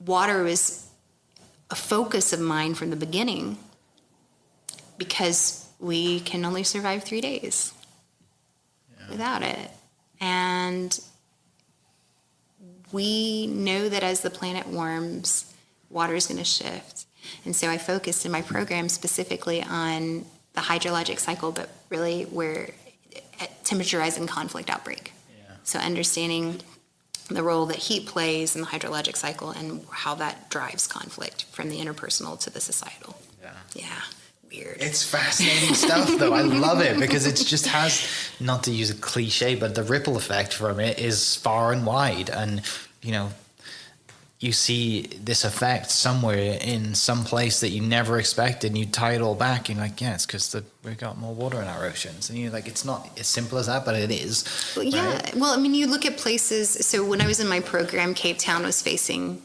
water was a focus of mine from the beginning because we can only survive 3 days without it. And we know that as the planet warms, water is going to shift. And so I focused in my program specifically on the hydrologic cycle, but really where temperature rise and conflict outbreak. So understanding the role that heat plays in the hydrologic cycle and how that drives conflict from the interpersonal to the societal. Yeah, weird. It's fascinating stuff, though. I love it because it just has, not to use a cliche, but the ripple effect from it is far and wide. And, you see this effect somewhere in some place that you never expected, and you tie it all back, and you're like, it's because we've got more water in our oceans. And you're like, it's not as simple as that, but it is. Well, right? Well, you look at places. So when I was in my program, Cape Town was facing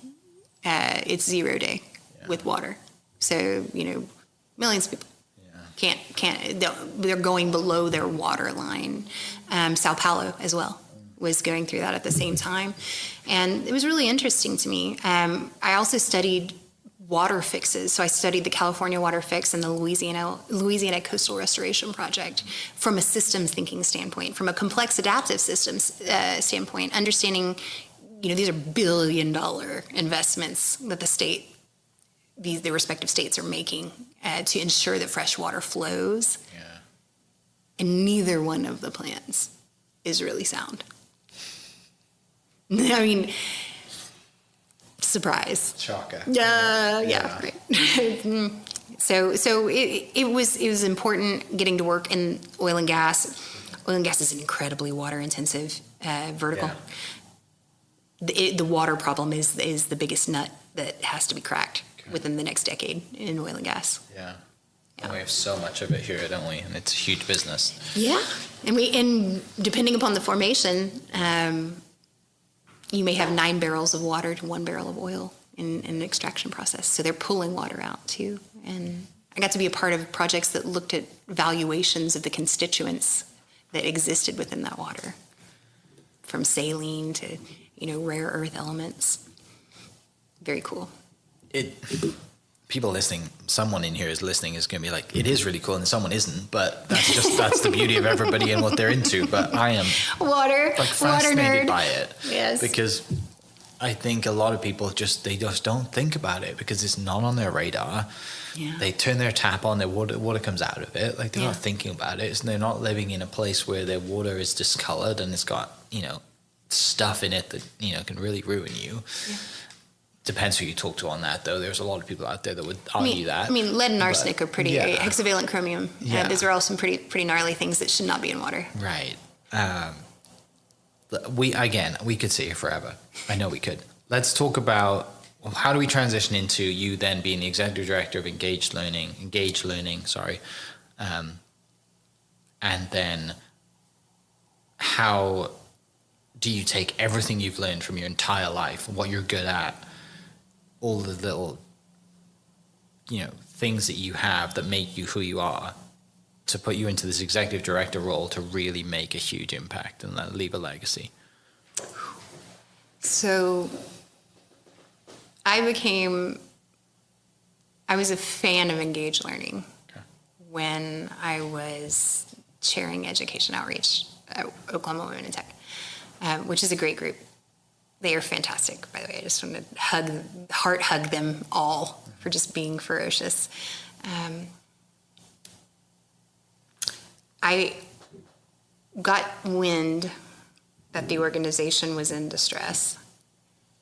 its 0 day with water. So, millions of people can't, they're going below their water line. Sao Paulo as well was going through that at the same time. And it was really interesting to me. I also studied water fixes. So I studied the California water fix and the Louisiana Coastal Restoration Project from a systems thinking standpoint, from a complex adaptive systems standpoint, understanding, these are billion-dollar investments that the respective states are making to ensure that fresh water flows. And neither one of the plans is really sound. Surprise. Shocker. Yeah, right. So it was important getting to work in oil and gas. Oil and gas is an incredibly water-intensive vertical. The water problem is the biggest nut that has to be cracked within the next decade in oil and gas. And we have so much of it here, don't we? And it's a huge business. Yeah, and depending upon the formation, you may have 9 barrels of water to 1 barrel of oil in an extraction process. So they're pulling water out too. And I got to be a part of projects that looked at valuations of the constituents that existed within that water, from saline to rare earth elements. Very cool. People listening, someone in here is listening is going to be like, it is really cool, and someone isn't, but that's the beauty of everybody and what they're into. But I am water fascinated nerd by it. Yes. Because I think a lot of people they just don't think about it because it's not on their radar. Yeah. They turn their tap on, their water comes out of it. Like they're not thinking about it. So they're not living in a place where their water is discolored and it's got, stuff in it that, can really ruin you. Yeah. Depends who you talk to on that, though. There's a lot of people out there that would argue that. I mean, lead and arsenic are pretty, hexavalent chromium. Yeah. Those are all some pretty gnarly things that should not be in water. Right. We could sit here forever. I know we could. Let's talk about how do we transition into you then being the executive director of Engage Learning, and then how do you take everything you've learned from your entire life, what you're good at, all the little, things that you have that make you who you are, to put you into this executive director role to really make a huge impact and leave a legacy? So I was a fan of Engage Learning when I was chairing education outreach at Oklahoma Women in Tech, which is a great group. They are fantastic, by the way. I just want to heart hug them all for just being ferocious. I got wind that the organization was in distress,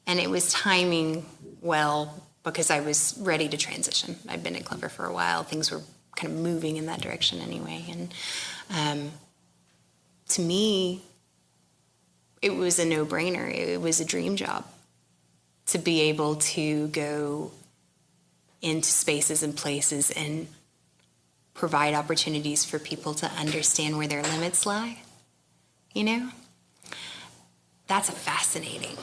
and it was timing well because I was ready to transition. I'd been at Clever for a while. Things were kind of moving in that direction anyway. And to me, it was a no-brainer. It was a dream job to be able to go into spaces and places and provide opportunities for people to understand where their limits lie. That's a fascinating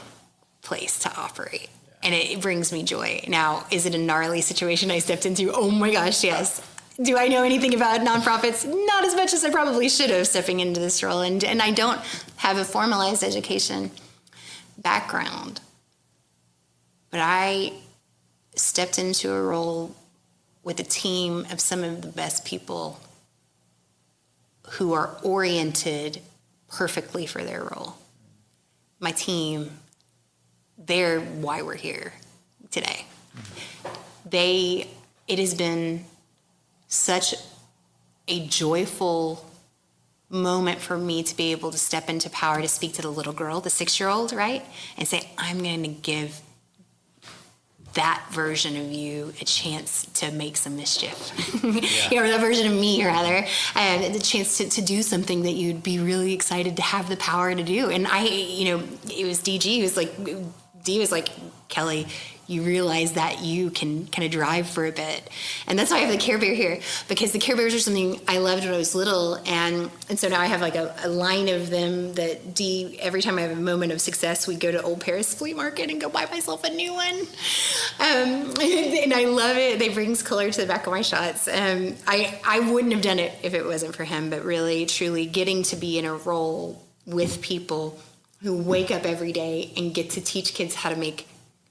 place to operate. And it brings me joy. Now, is it a gnarly situation I stepped into? Oh my gosh, yes. Do I know anything about nonprofits? Not as much as I probably should have stepping into this role. And I don't have a formalized education background. But I stepped into a role with a team of some of the best people who are oriented perfectly for their role. My team, they're why we're here today. It has been such a joyful moment for me to be able to step into power to speak to the little girl, the 6-year-old, right? And say, I'm going to give that version of you a chance to make some mischief. Or that version of me, rather, and the chance to do something that you'd be really excited to have the power to do. And it was DG was like, Kelli, you realize that you can kind of drive for a bit. And that's why I have the Care Bear here, because the Care Bears are something I loved when I was little. And so now I have like a line of them that every time I have a moment of success, we go to Old Paris Flea Market and go buy myself a new one. And I love it. They brings color to the back of my shots. I wouldn't have done it if it wasn't for him, but really, truly getting to be in a role with people who wake up every day and get to teach kids how to make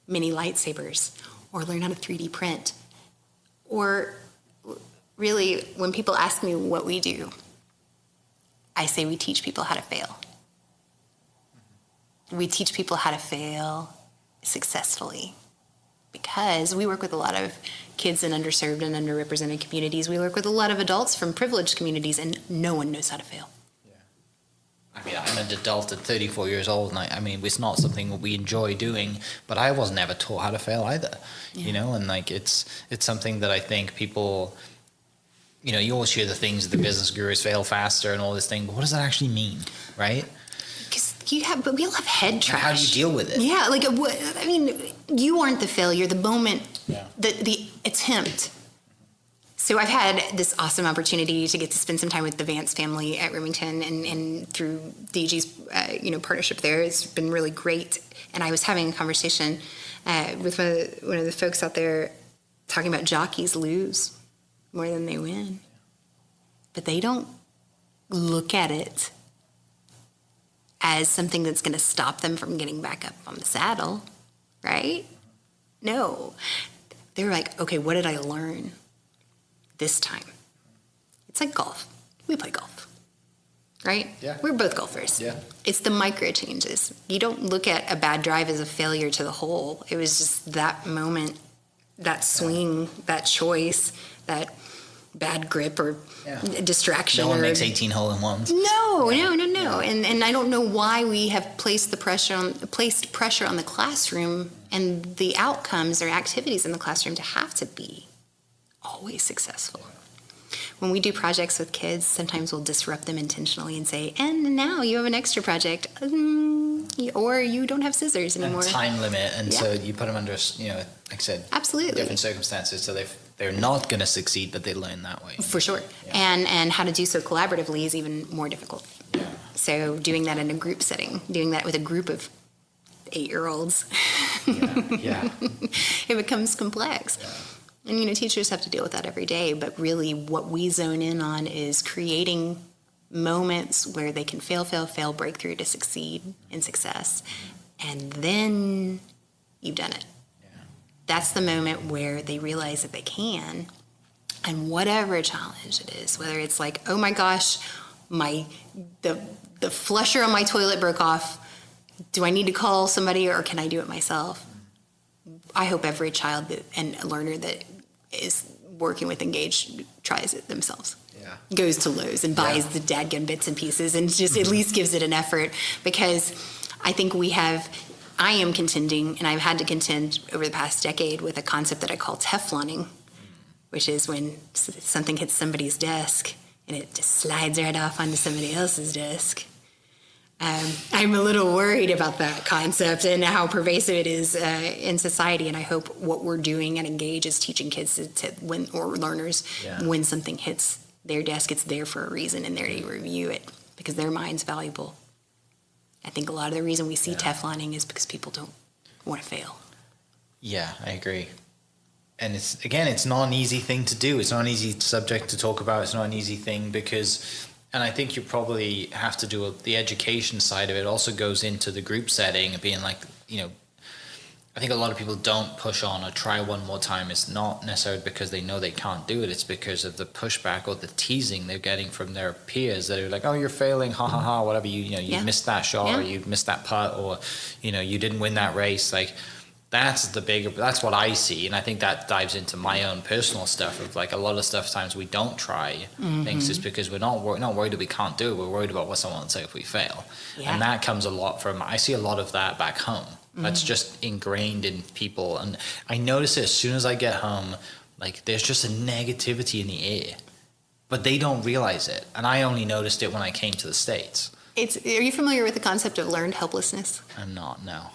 mini lightsabers or learn how to 3D print. Or really, when people ask me what we do, I say we teach people how to fail. We teach people how to fail successfully because we work with a lot of kids in underserved and underrepresented communities. We work with a lot of adults from privileged communities, and no one knows how to fail. I mean, I'm an adult at 34 years old, and I mean, it's not something we enjoy doing, but I was never taught how to fail either, and like, it's something that I think people, you always hear the things, the business gurus fail faster and all this thing, but what does that actually mean, right? Because but we all have head trash. How do you deal with it? Yeah, you aren't the failure, the moment, the attempt. So I've had this awesome opportunity to get to spend some time with the Vance family at Remington, and through DG's partnership there, it's been really great. And I was having a conversation with one of the folks out there talking about jockeys lose more than they win, but they don't look at it as something that's going to stop them from getting back up on the saddle, right? No, they're like, okay, what did I learn this time? It's like golf. We play golf. right? Yeah. We're both golfers. Yeah. It's the micro changes. You don't look at a bad drive as a failure to the hole. It was just that moment, that swing, that choice, that bad grip or distraction. No one or, makes 18 hole-in-ones. No. Yeah. And I don't know why we have placed pressure on the classroom and the outcomes or activities in the classroom to have to be always successful. When we do projects with kids, sometimes we'll disrupt them intentionally and say, and now you have an extra project, or you don't have scissors anymore. And time limit, and so you put them under, like I said, absolutely different circumstances, so they're not going to succeed, but they learn that way. For sure. Yeah. And how to do so collaboratively is even more difficult. Yeah. So doing that in a group setting, doing that with a group of 8-year-olds, it becomes complex. Yeah. And, teachers have to deal with that every day, but really what we zone in on is creating moments where they can fail, break through to succeed in success. And then you've done it. Yeah. That's the moment where they realize that they can. And whatever challenge it is, whether it's like, oh my gosh, the flusher on my toilet broke off. Do I need to call somebody or can I do it myself? I hope every child and learner that is working with Engage tries it themselves. Yeah. Goes to Lowe's and buys the dadgum bits and pieces and just at least gives it an effort, because I think I am contending, and I've had to contend over the past decade with a concept that I call Tefloning, which is when something hits somebody's desk and it just slides right off onto somebody else's desk. I'm a little worried about that concept and how pervasive it is in society, and I hope what we're doing at Engage is teaching kids or learners, when something hits their desk, it's there for a reason and there to review it because their mind's valuable. I think a lot of the reason we see Tefloning is because people don't want to fail. Yeah, I agree. And it's not an easy thing to do. It's not an easy subject to talk about. It's not an easy thing because... And I think you probably have to do the education side of it also goes into the group setting and being like, I think a lot of people don't push on or try one more time. It's not necessarily because they know they can't do it. It's because of the pushback or the teasing they're getting from their peers that are like, oh, you're failing, ha ha ha, whatever, you missed that shot or you missed that putt or, you didn't win that race. Like, that's what I see, and I think that dives into my own personal stuff of like a lot of stuff times we don't try things just because we're not worried that we can't do it. We're worried about what someone will say if we fail, and that comes a lot from. I see a lot of that back home. That's just ingrained in people, and I notice it as soon as I get home. Like there's just a negativity in the air, but they don't realize it, and I only noticed it when I came to the States. Are you familiar with the concept of learned helplessness? I'm not. No.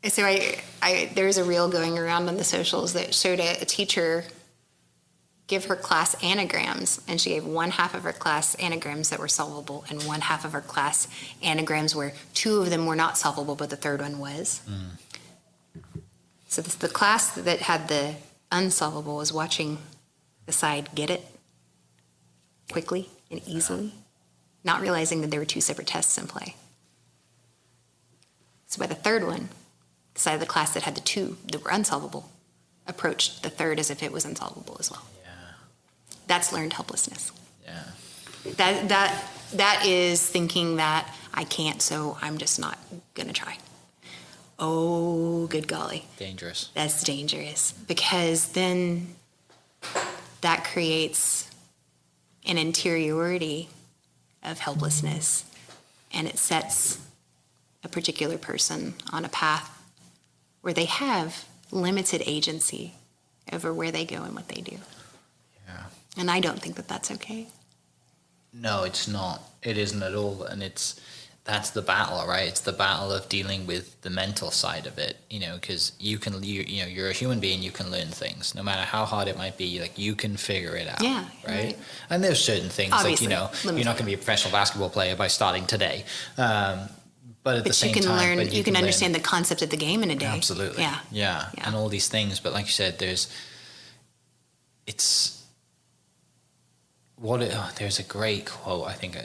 So there's a reel going around on the socials that showed a teacher give her class anagrams, and she gave one half of her class anagrams that were solvable and one half of her class anagrams where 2 of them were not solvable, but the third one was. So the class that had the unsolvable was watching the side get it quickly and easily, not realizing that there were 2 separate tests in play. So by the third one, the side of the class that had the 2 that were unsolvable approached the third as if it was unsolvable as well. Yeah. That's learned helplessness. Yeah. That is thinking that I can't, so I'm just not going to try. Oh, good golly. Dangerous. That's dangerous because then that creates an interiority of helplessness, and it sets a particular person on a path where they have limited agency over where they go and what they do. Yeah. And I don't think that that's okay. No, it's not. It isn't at all. And that's the battle, right? It's the battle of dealing with the mental side of it, because you're a human being, you can learn things. No matter how hard it might be, like you can figure it out. Yeah. Right? And there's certain things obviously, like, you're not going to be a professional basketball player by starting today. But at the same time, you can understand the concept of the game in a day. Absolutely. Yeah. And all these things. But like you said, there's a great quote, I think,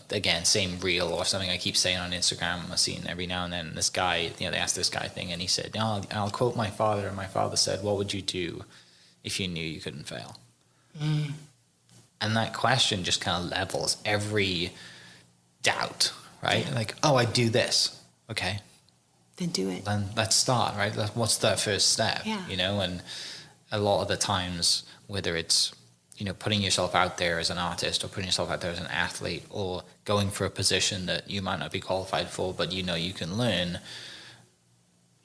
again, same reel or something I keep saying on Instagram. I'm seeing every now and then this guy, they asked this guy thing and he said, I'll quote my father. And my father said, what would you do if you knew you couldn't fail? And that question just kind of levels every doubt, right? Yeah. Like, oh, I do this. Okay. Then do it. Then let's start, right? What's that first step? Yeah. You know, and a lot of the times, whether it's, you know, putting yourself out there as an artist or putting yourself out there as an athlete or going for a position that you might not be qualified for, but you know you can learn,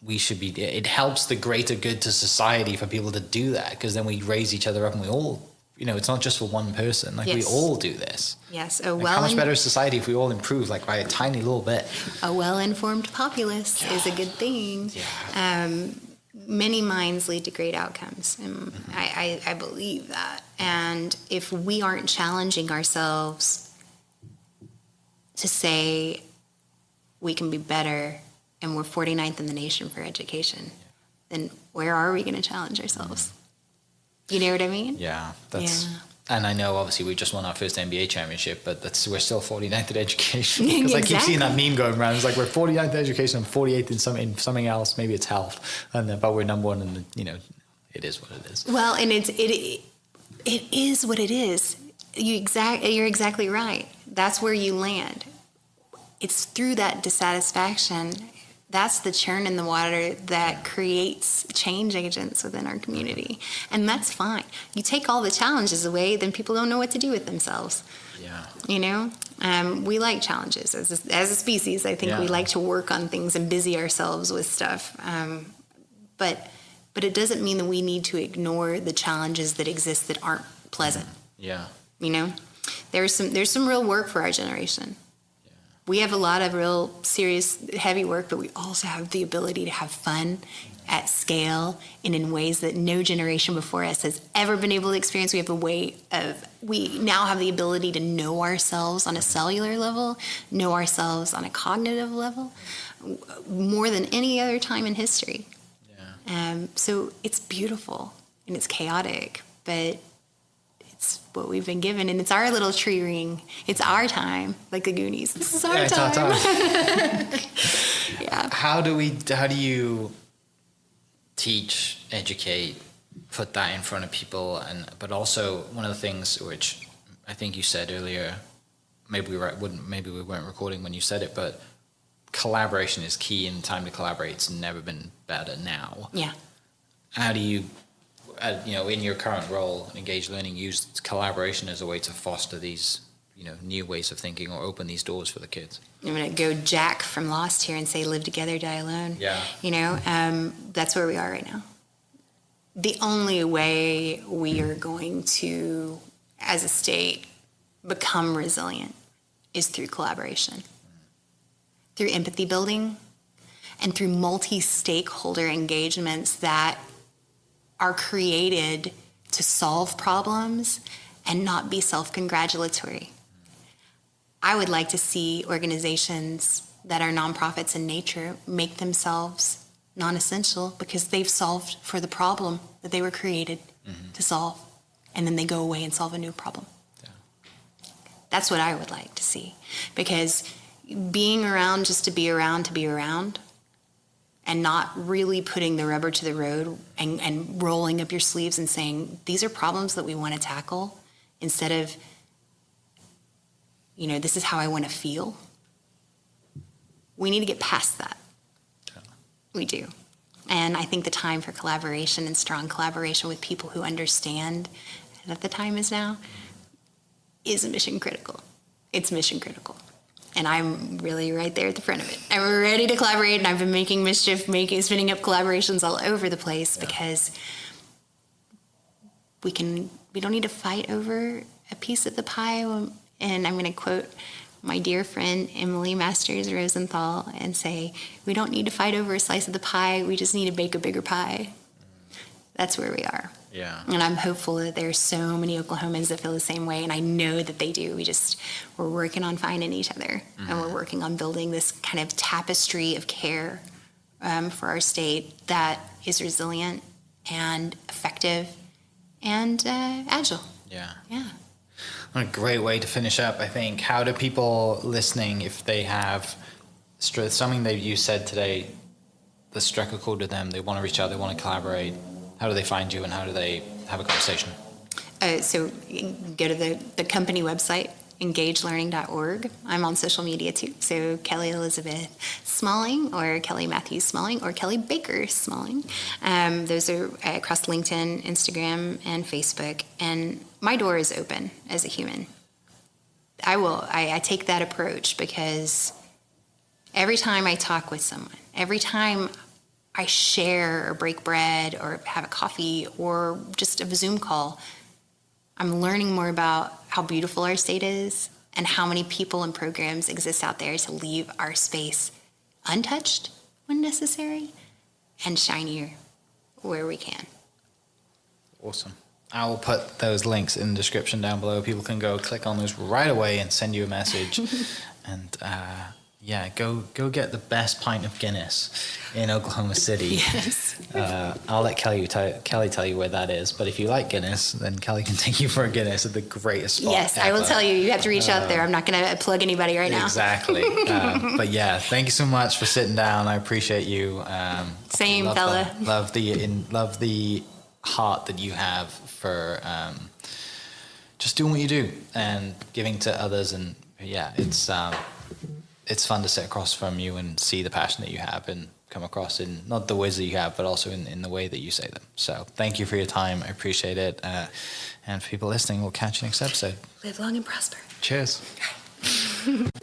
it helps the greater good to society for people to do that, because then we raise each other up and we all, you know, it's not just for one person. Like, Yes. we all do this. Yes. How much better is society if we all improve, like, by a tiny little bit? A well-informed populace is a good thing. Yeah. Many minds lead to great outcomes. And I believe that. And if we aren't challenging ourselves to say we can be better and we're 49th in the nation for education, then where are we going to challenge ourselves? You know what I mean? Yeah. And I know, obviously, we just won our first NBA championship, but we're still 49th in education. Because I keep seeing that meme going around. It's like, we're 49th in education and 48th in something else. Maybe it's health. But we're number one, and, you know, it is what it is. Well, and it is what it is. You're exactly right. That's where you land. It's through that dissatisfaction. That's the churn in the water that creates change agents within our community. And that's fine. You take all the challenges away, then people don't know what to do with themselves. Yeah. You know? We like challenges. As a species, I think we like to work on things and busy ourselves with stuff. But it doesn't mean that we need to ignore the challenges that exist that aren't pleasant. Yeah. You know? There's some real work for our generation. We have a lot of real serious, heavy work, but we also have the ability to have fun at scale and in ways that no generation before us has ever been able to experience. We now have the ability to know ourselves on a cellular level, know ourselves on a cognitive level, more than any other time in history. Yeah. So it's beautiful and it's chaotic, but it's what we've been given, and it's our little tree ring. It's our time, like the Goonies. This is our time. It's our time. Yeah. How do you teach, educate, put that in front of people? But also, one of the things which I think you said earlier, maybe we weren't recording when you said it, but collaboration is key, and time to collaborate. It's never been better now. Yeah. How do you, in your current role, Engage Learning, use collaboration as a way to foster these, new ways of thinking or open these doors for the kids? I'm going to go Jack from Lost here and say, live together, die alone. Yeah. That's where we are right now. The only way we are going to, as a state, become resilient is through collaboration, through empathy building, and through multi-stakeholder engagements that are created to solve problems and not be self-congratulatory. I would like to see organizations that are nonprofits in nature make themselves non-essential because they've solved for the problem that they were created to solve, and then they go away and solve a new problem. Yeah. That's what I would like to see, because being around just to be around and not really putting the rubber to the road and rolling up your sleeves and saying, these are problems that we want to tackle, instead of, this is how I want to feel. We need to get past that. Yeah. We do. And I think the time for collaboration and strong collaboration with people who understand that the time is now is mission critical. It's mission critical. And I'm really right there at the front of it. I'm ready to collaborate, and I've been making Mischief, spinning up collaborations all over the place, because we don't need to fight over a piece of the pie. And I'm going to quote my dear friend Emily Masters Rosenthal and say, we don't need to fight over a slice of the pie, we just need to bake a bigger pie. That's where we are. Yeah. And I'm hopeful that there's so many Oklahomans that feel the same way, and I know that they do. We're working on finding each other, and we're working on building this kind of tapestry of care for our state that is resilient and effective and agile. Yeah. Yeah. A great way to finish up, I think. How do people listening, if they have something that you said today that struck a chord with them, they want to reach out, they want to collaborate, how do they find you, and how do they have a conversation? So go to the company website, engagelearning.org. I'm on social media too. So Kelli Elizabeth Smalling or Kelly Matthews Smalling or Kelly Baker Smalling. Those are across LinkedIn, Instagram, and Facebook. And my door is open as a human. I take that approach because every time I talk with someone, every time I share or break bread or have a coffee or just a Zoom call, I'm learning more about how beautiful our state is and how many people and programs exist out there to leave our space untouched when necessary and shinier where we can. Awesome. I will put those links in the description down below. People can go click on those right away and send you a message. And go get the best pint of Guinness in Oklahoma City. Yes. I'll let Kelly tell you where that is. But if you like Guinness, then Kelly can take you for a Guinness at the greatest spot. Yes, ever. I will tell you. You have to reach out there. I'm not going to plug anybody right now. Exactly. But yeah, thank you so much for sitting down. I appreciate you. Same, fella. Love the heart that you have for just doing what you do and giving to others. And yeah, it's fun to sit across from you and see the passion that you have and come across in not the words that you have, but also in the way that you say them. So thank you for your time. I appreciate it. And for people listening, we'll catch you next episode. Live long and prosper. Cheers.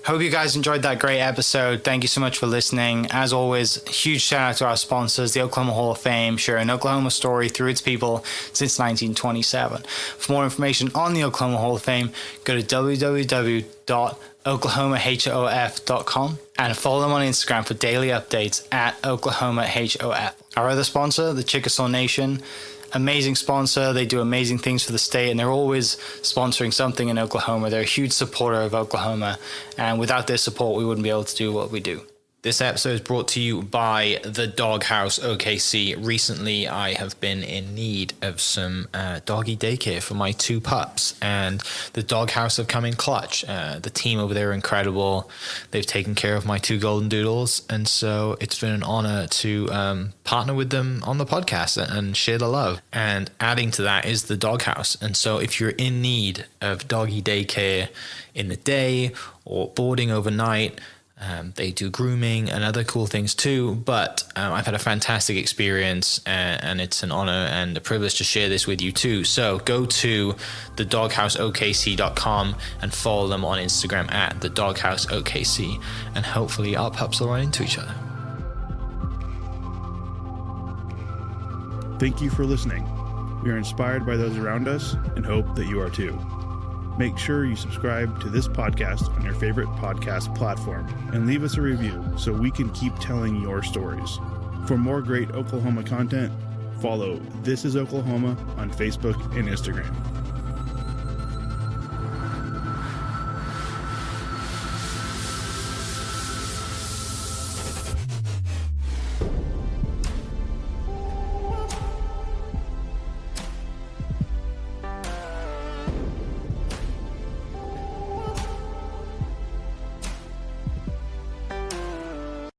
Hope you guys enjoyed that great episode. Thank you so much for listening. As always, huge shout out to our sponsors, the Oklahoma Hall of Fame, sharing Oklahoma story through its people since 1927. For more information on the Oklahoma Hall of Fame, go to www.oklahomahof.com and follow them on Instagram for daily updates at oklahomahof. Our other sponsor, the Chickasaw Nation, amazing sponsor. They do amazing things for the state, and they're always sponsoring something in Oklahoma. They're a huge supporter of Oklahoma, and without their support, we wouldn't be able to do what we do. This episode is brought to you by the Doghouse OKC. Recently, I have been in need of some doggy daycare for my 2 pups, and the Doghouse have come in clutch. The team over there are incredible. They've taken care of my 2 golden doodles, and so it's been an honor to partner with them on the podcast and share the love. And adding to that is the Doghouse. And so if you're in need of doggy daycare in the day or boarding overnight, they do grooming and other cool things too, but I've had a fantastic experience, and it's an honor and a privilege to share this with you too. So go to thedoghouseokc.com and follow them on Instagram at thedoghouseokc, and hopefully our pups will run into each other. Thank you for listening. We are inspired by those around us and hope that you are too. Make sure you subscribe to this podcast on your favorite podcast platform and leave us a review so we can keep telling your stories. For more great Oklahoma content, follow This Is Oklahoma on Facebook and Instagram.